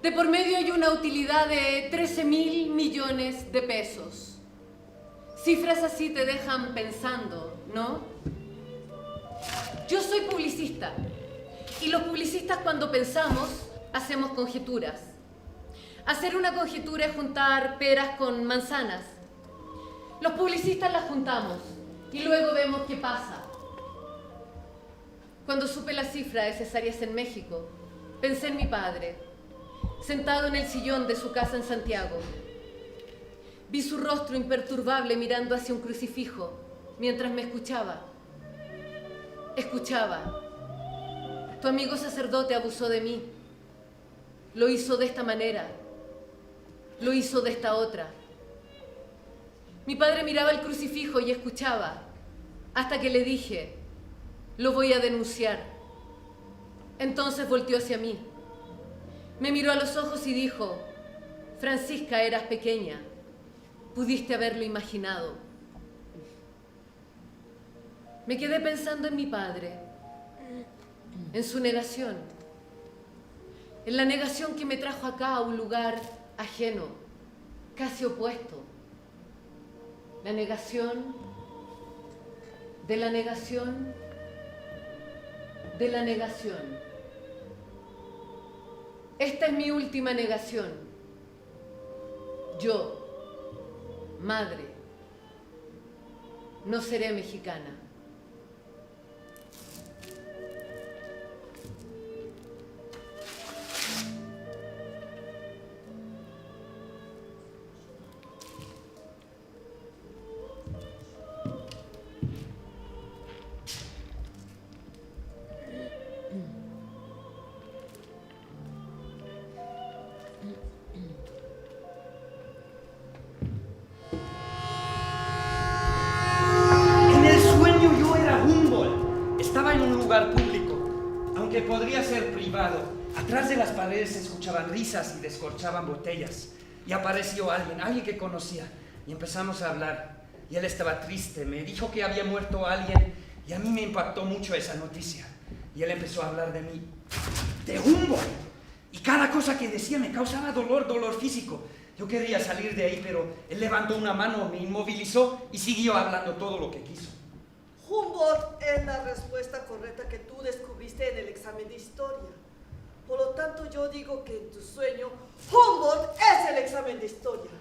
De por medio hay una utilidad de 13.000 millones de pesos. Cifras así te dejan pensando, ¿no? Yo soy publicista. Y los publicistas cuando pensamos, hacemos conjeturas. Hacer una conjetura es juntar peras con manzanas. Los publicistas las juntamos y luego vemos qué pasa. Cuando supe la cifra de cesáreas en México, pensé en mi padre, sentado en el sillón de su casa en Santiago. Vi su rostro imperturbable mirando hacia un crucifijo mientras me escuchaba. Escuchaba. Tu amigo sacerdote abusó de mí. Lo hizo de esta manera. Lo hizo de esta otra. Mi padre miraba el crucifijo y escuchaba, hasta que le dije, lo voy a denunciar. Entonces volteó hacia mí. Me miró a los ojos y dijo, Francisca, eras pequeña. Pudiste haberlo imaginado. Me quedé pensando en mi padre, en su negación, en la negación que me trajo acá a un lugar ajeno, casi opuesto. La negación de la negación de la negación. Esta es mi última negación. Yo, madre, no seré mexicana. lado. Atrás de las paredes se escuchaban risas y descorchaban botellas. Y apareció alguien que conocía. Y empezamos a hablar. Y él estaba triste. Me dijo que había muerto alguien. Y a mí me impactó mucho esa noticia. Y él empezó a hablar de mí. ¡De Humboldt! Y cada cosa que decía me causaba dolor físico. Yo quería salir de ahí, pero él levantó una mano, me inmovilizó y siguió hablando todo lo que quiso. Humboldt es la respuesta correcta que tú descubriste en el examen de historia. Por lo tanto, yo digo que en tu sueño, Humboldt es el examen de historia.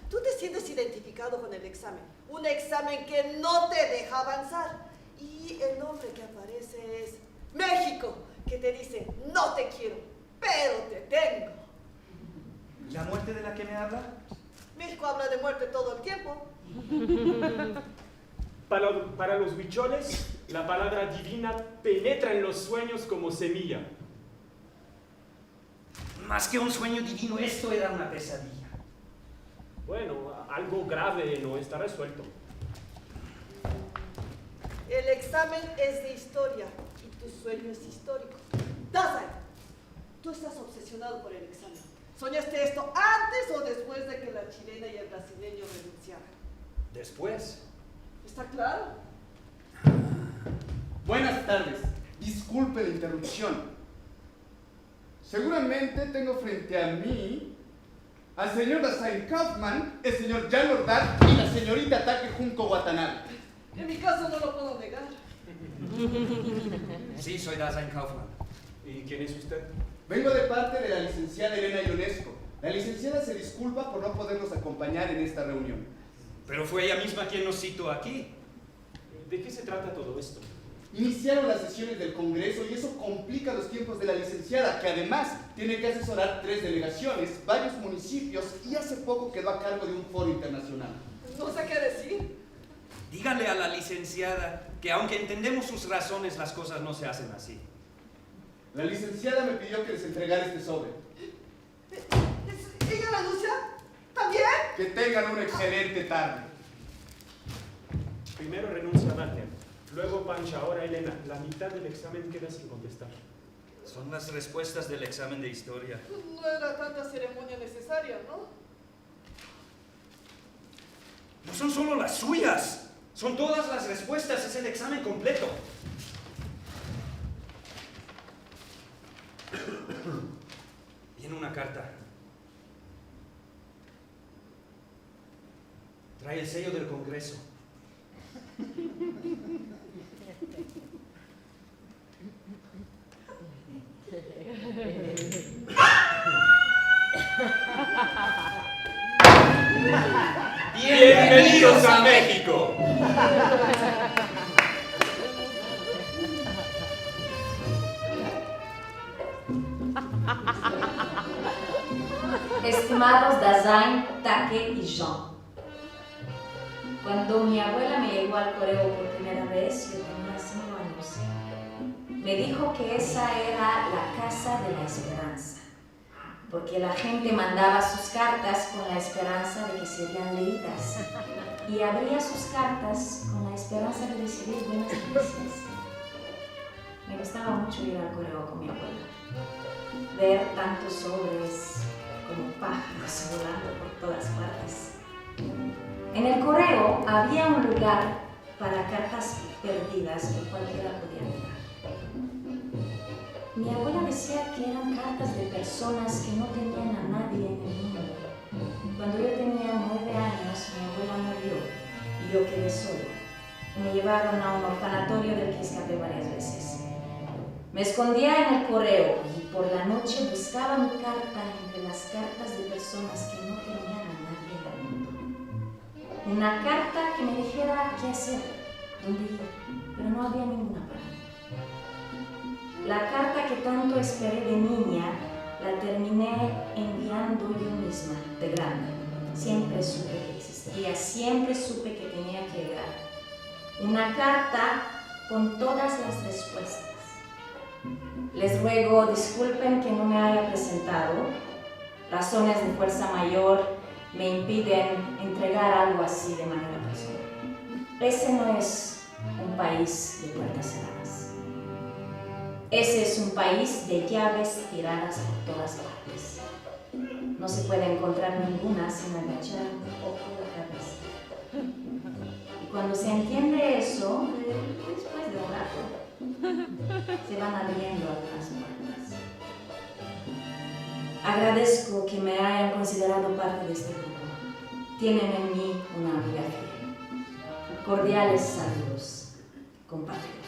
Tú te sientes identificado con el examen. Un examen que no te deja avanzar. Y el nombre que aparece es México, que te dice, no te quiero, pero te tengo. ¿Y la muerte de la que me habla? México habla de muerte todo el tiempo. Para los huicholes, la palabra divina penetra en los sueños como semilla. Más que un sueño divino, esto era una pesadilla. Bueno, algo grave no está resuelto. El examen es de historia y tu sueño es histórico. Dasein, tú estás obsesionado por el examen. ¿Soñaste esto antes o después de que la chilena y el brasileño renunciaran? Después. ¿Está claro? Buenas tardes. Disculpe la interrupción. Seguramente tengo frente a mí al señor Dasein Kaufman, el señor Jan Ordaz y la señorita Take Junko Watanabe. En mi caso no lo puedo negar. Sí, soy Dasein Kaufman. ¿Y quién es usted? Vengo de parte de la licenciada Elena Ionesco. La licenciada se disculpa por no podernos acompañar en esta reunión. Pero fue ella misma quien nos citó aquí. ¿De qué se trata todo esto? Iniciaron las sesiones del Congreso y eso complica los tiempos de la licenciada, que además tiene que asesorar 3 delegaciones, varios municipios y hace poco quedó a cargo de un foro internacional. No sé qué decir. Dígale a la licenciada que aunque entendemos sus razones, las cosas no se hacen así. La licenciada me pidió que les entregara este sobre. ¿Ella renuncia? ¿También? Que tengan una excelente tarde. Primero renuncia Wagner, luego Pancha, ahora Elena. La mitad del examen queda sin contestar. Son las respuestas del examen de historia. No era tanta ceremonia necesaria, ¿no? No son solo las suyas, son todas las respuestas, es el examen completo. Viene una carta. Trae el sello del Congreso. ¡Bienvenidos a México! Estimados Dasein, Take y Jean, cuando mi abuela me llevó al Correo por primera vez, yo tenía 5 años. Me dijo que esa era la casa de la esperanza, porque la gente mandaba sus cartas con la esperanza de que serían leídas y abría sus cartas con la esperanza de recibir buenas noticias. Me gustaba mucho ir al Correo con mi abuela, ver tantos sobres como pájaros volando por todas partes. En el Correo había un lugar para cartas perdidas que cualquiera podía mirar. Mi abuela decía que eran cartas de personas que no tenían a nadie en el mundo. Cuando yo tenía 9 años, mi abuela murió y yo quedé sola. Me llevaron a un orfanatorio del que escapé varias veces. Me escondía en el Correo y por la noche buscaba mi carta entre las cartas de personas que no tenían a nadie en el mundo. Una carta que me dijera qué hacer, dónde ir, pero no había ninguna para mí. La carta que tanto esperé de niña la terminé enviando yo misma, de grande. Siempre supe que existía, siempre supe que tenía que llegar. Una carta con todas las respuestas. Les ruego disculpen que no me haya presentado. Razones de fuerza mayor me impiden entregar algo así de manera personal. Ese no es un país de puertas cerradas. Ese es un país de llaves tiradas por todas partes. No se puede encontrar ninguna sin agachar un poco la cabeza. Y cuando se entiende eso, después de un rato, se van abriendo algunas puertas. Agradezco que me hayan considerado parte de este grupo. Tienen en mí una amiga fiel. Cordiales saludos, compatriotas.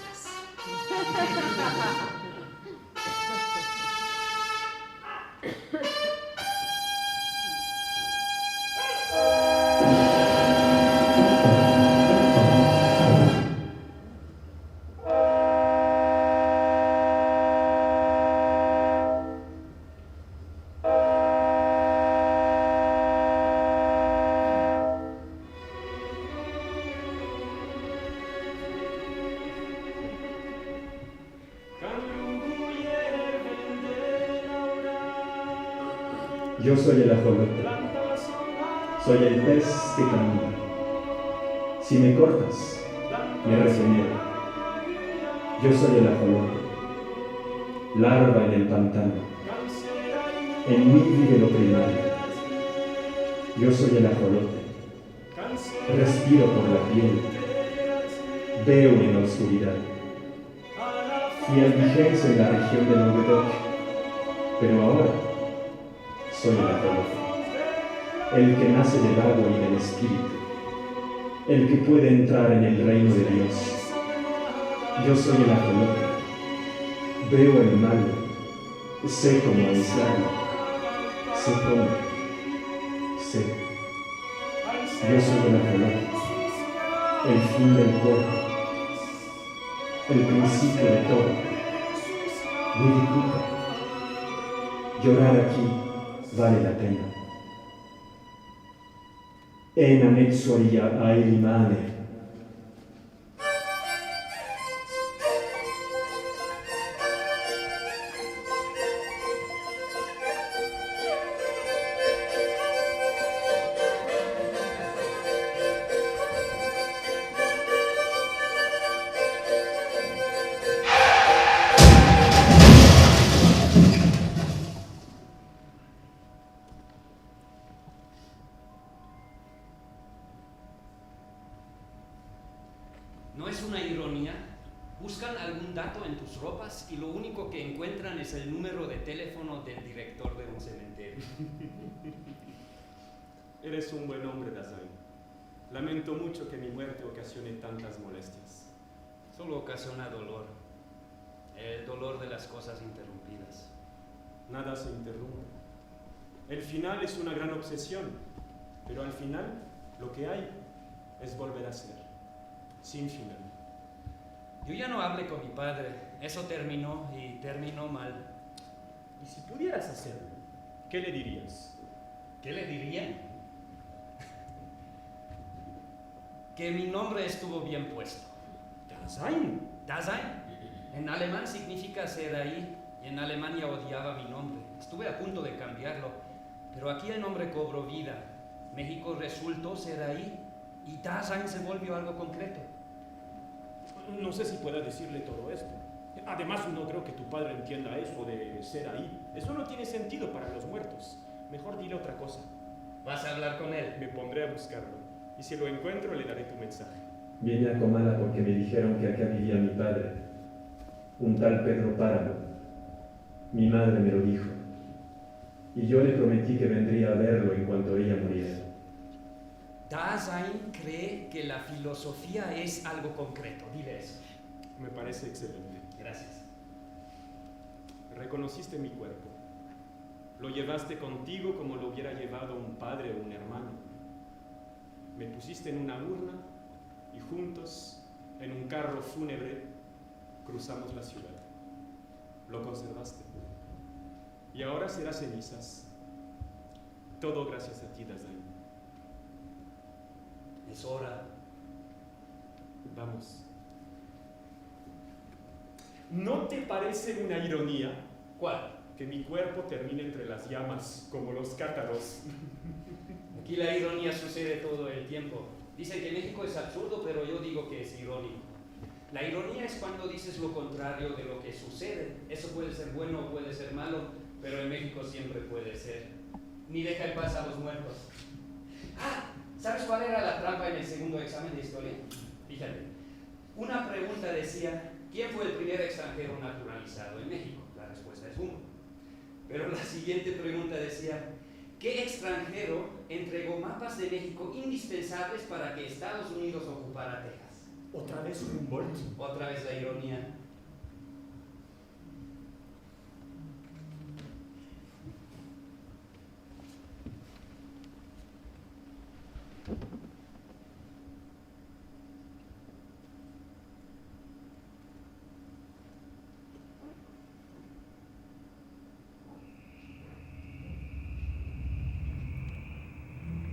Yo soy el ajolote, soy el pez que camina. Si me cortas, me regenero. Yo soy el ajolote, larva en el pantano. En mí vive lo primario. Yo soy el ajolote, respiro por la piel, veo en la oscuridad. Fui albigense en la región de Languedoc, pero ahora soy el ajolote, el que nace del agua y del espíritu, el que puede entrar en el reino de Dios. Yo soy el ajolote, veo el mal, sé cómo aislarlo, sé cómo, sé. Yo soy el ajolote, el fin del cuerpo, el principio de todo. Wirikuta, llorar aquí vale la pena. En anexoria a Elimane. ¿No es una ironía? Buscan algún dato en tus ropas y lo único que encuentran es el número de teléfono del director de un cementerio. Eres un buen hombre, Dasein. Lamento mucho que mi muerte ocasione tantas molestias. Solo ocasiona dolor. El dolor de las cosas interrumpidas. Nada se interrumpe. El final es una gran obsesión, pero al final lo que hay es volver a ser. Sin final. Yo ya no hablé con mi padre. Eso terminó y terminó mal. ¿Y si pudieras hacerlo? ¿Qué le dirías? ¿Qué le diría? Que mi nombre estuvo bien puesto. Dasein. Dasein. En alemán significa ser ahí, y en Alemania odiaba mi nombre. Estuve a punto de cambiarlo, pero aquí el nombre cobró vida. México resultó ser ahí, y Dasein se volvió algo concreto. No sé si pueda decirle todo esto. Además, no creo que tu padre entienda eso de ser ahí. Eso no tiene sentido para los muertos. Mejor dile otra cosa. ¿Vas a hablar con él? Me pondré a buscarlo. Y si lo encuentro, le daré tu mensaje. Vine a Comala porque me dijeron que acá vivía mi padre, un tal Pedro Páramo. Mi madre me lo dijo. Y yo le prometí que vendría a verlo en cuanto ella muriera. Dasein cree que la filosofía es algo concreto. Dile eso. Me parece excelente. Gracias. Reconociste mi cuerpo. Lo llevaste contigo como lo hubiera llevado un padre o un hermano. Me pusiste en una urna y juntos, en un carro fúnebre, cruzamos la ciudad. Lo conservaste. Y ahora será cenizas. Todo gracias a ti, Dasein. Es hora. Vamos. ¿No te parece una ironía? ¿Cuál? Que mi cuerpo termine entre las llamas, como los cátaros. Aquí la ironía sucede todo el tiempo. Dicen que México es absurdo, pero yo digo que es irónico. La ironía es cuando dices lo contrario de lo que sucede. Eso puede ser bueno o puede ser malo, pero en México siempre puede ser. Ni deja en paz a los muertos. Ah, ¿sabes cuál era la trampa en el segundo examen de historia? Fíjate, una pregunta decía, ¿quién fue el primer extranjero naturalizado en México? La respuesta es uno. Pero la siguiente pregunta decía, ¿qué extranjero entregó mapas de México indispensables para que Estados Unidos ocupara Texas? ¿Otra vez Humboldt? Otra vez la ironía.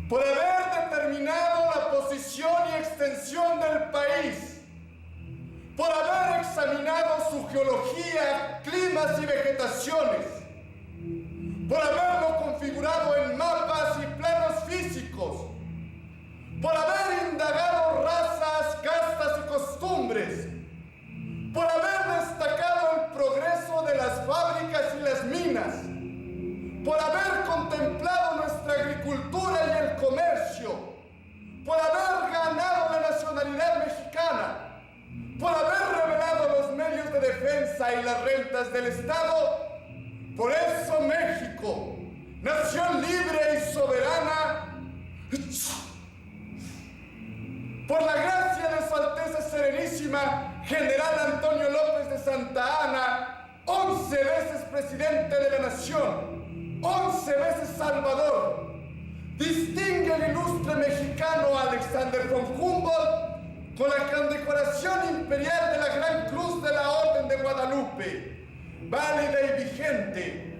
Por haber determinado la posición y extensión del país, por haber examinado su geología, climas y vegetaciones, por haberlo configurado en mapas y planos físicos, por haber indagado razas, castas y costumbres, por haber destacado el progreso de las fábricas y las minas, por haber contemplado nuestra agricultura y el comercio, por haber ganado la nacionalidad mexicana, por haber revelado los medios de defensa y las rentas del Estado. Por eso México, nación libre y soberana, por la gracia de Su Alteza Serenísima, General Antonio López de Santa Anna, 11 veces presidente de la nación, 11 veces Salvador, distingue al ilustre mexicano Alexander von Humboldt con la condecoración imperial de la Gran Cruz de la Orden de Guadalupe, válida y vigente,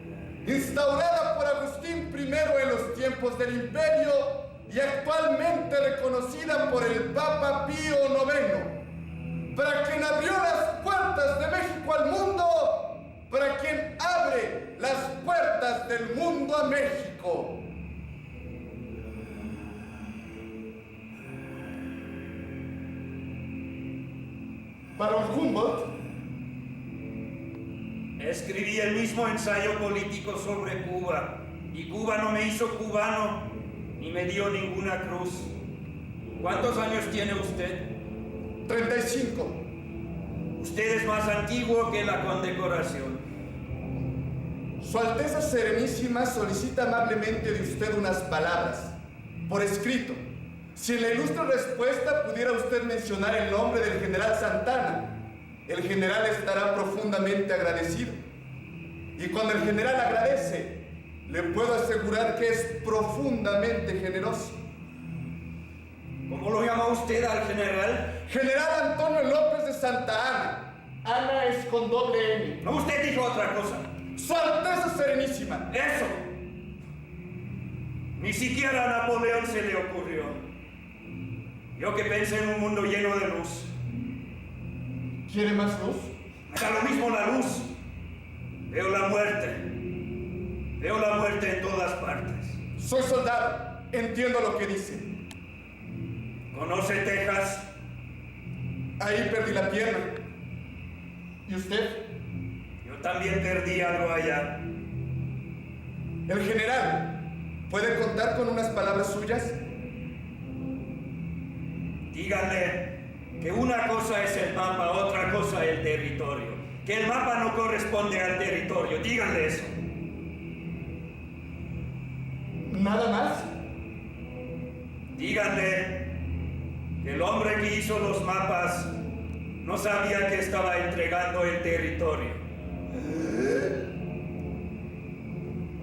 instaurada por Agustín I en los tiempos del Imperio y actualmente reconocida por el Papa Pío IX, para quien abrió las puertas de México al mundo, para quien abre las puertas del mundo a México. Barón Humboldt escribí el mismo ensayo político sobre Cuba, y Cuba no me hizo cubano, ni me dio ninguna cruz. ¿Cuántos años tiene usted? 35. Usted es más antiguo que la condecoración. Su Alteza Serenísima solicita amablemente de usted unas palabras, por escrito. Si en la ilustre respuesta pudiera usted mencionar el nombre del general Santana, el general estará profundamente agradecido. Y cuando el general agradece, le puedo asegurar que es profundamente generoso. ¿Cómo lo llama usted al general? General Antonio López de Santa Anna. Ana es con doble N. No, usted dijo otra cosa. Su Alteza Serenísima. ¡Eso! Ni siquiera a Napoleón se le ocurrió. Yo que pensé en un mundo lleno de luz. ¿Quiere más luz? Da lo mismo la luz. Veo la muerte. Veo la muerte en todas partes. Soy soldado. Entiendo lo que dice. ¿Conoce Texas? Ahí perdí la pierna. ¿Y usted? Yo también perdí algo allá. El general, ¿puede contar con unas palabras suyas? Díganle que una cosa es el mapa, otra cosa el territorio. Que el mapa no corresponde al territorio. Díganle eso. ¿Nada más? Díganle que el hombre que hizo los mapas no sabía que estaba entregando el territorio.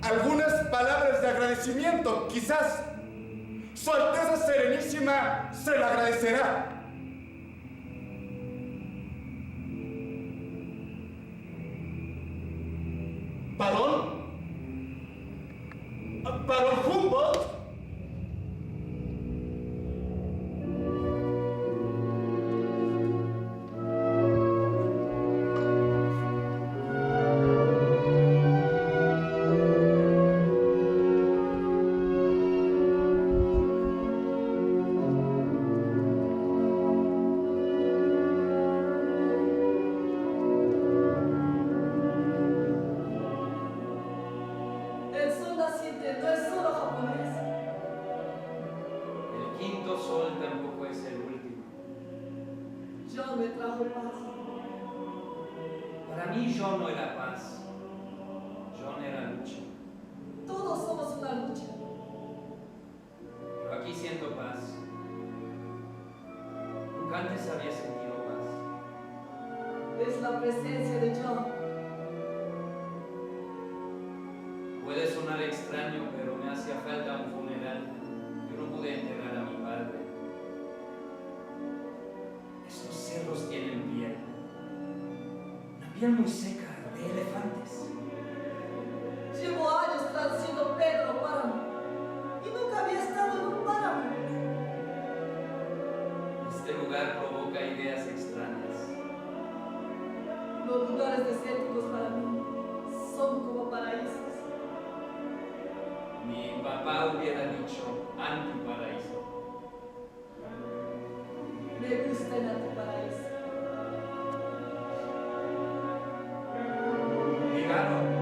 Algunas palabras de agradecimiento, quizás. Su Alteza Serenísima se lo agradecerá. ¿Barón? ¿Barón Humboldt? que no es solo japonés. El quinto sol tampoco es el último. John me trajo paz. Para mí John no era paz. John era lucha. Todos somos una lucha. Pero aquí siento paz. Nunca antes había sentido paz. Es la presencia de John. Puede sonar extraño, pero me hacía falta un funeral. Yo no pude enterrar a mi padre. Estos cerros tienen piel. Una piel muy seca, de elefantes. Llevo años traduciendo Pedro Páramo y nunca había estado en un páramo. Este lugar provoca ideas extrañas. Los lugares desérticos para mí son como paraísos. Mi papá hubiera dicho antiparaíso. Me gusta el antiparaíso. Dígalo.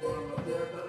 Vamos a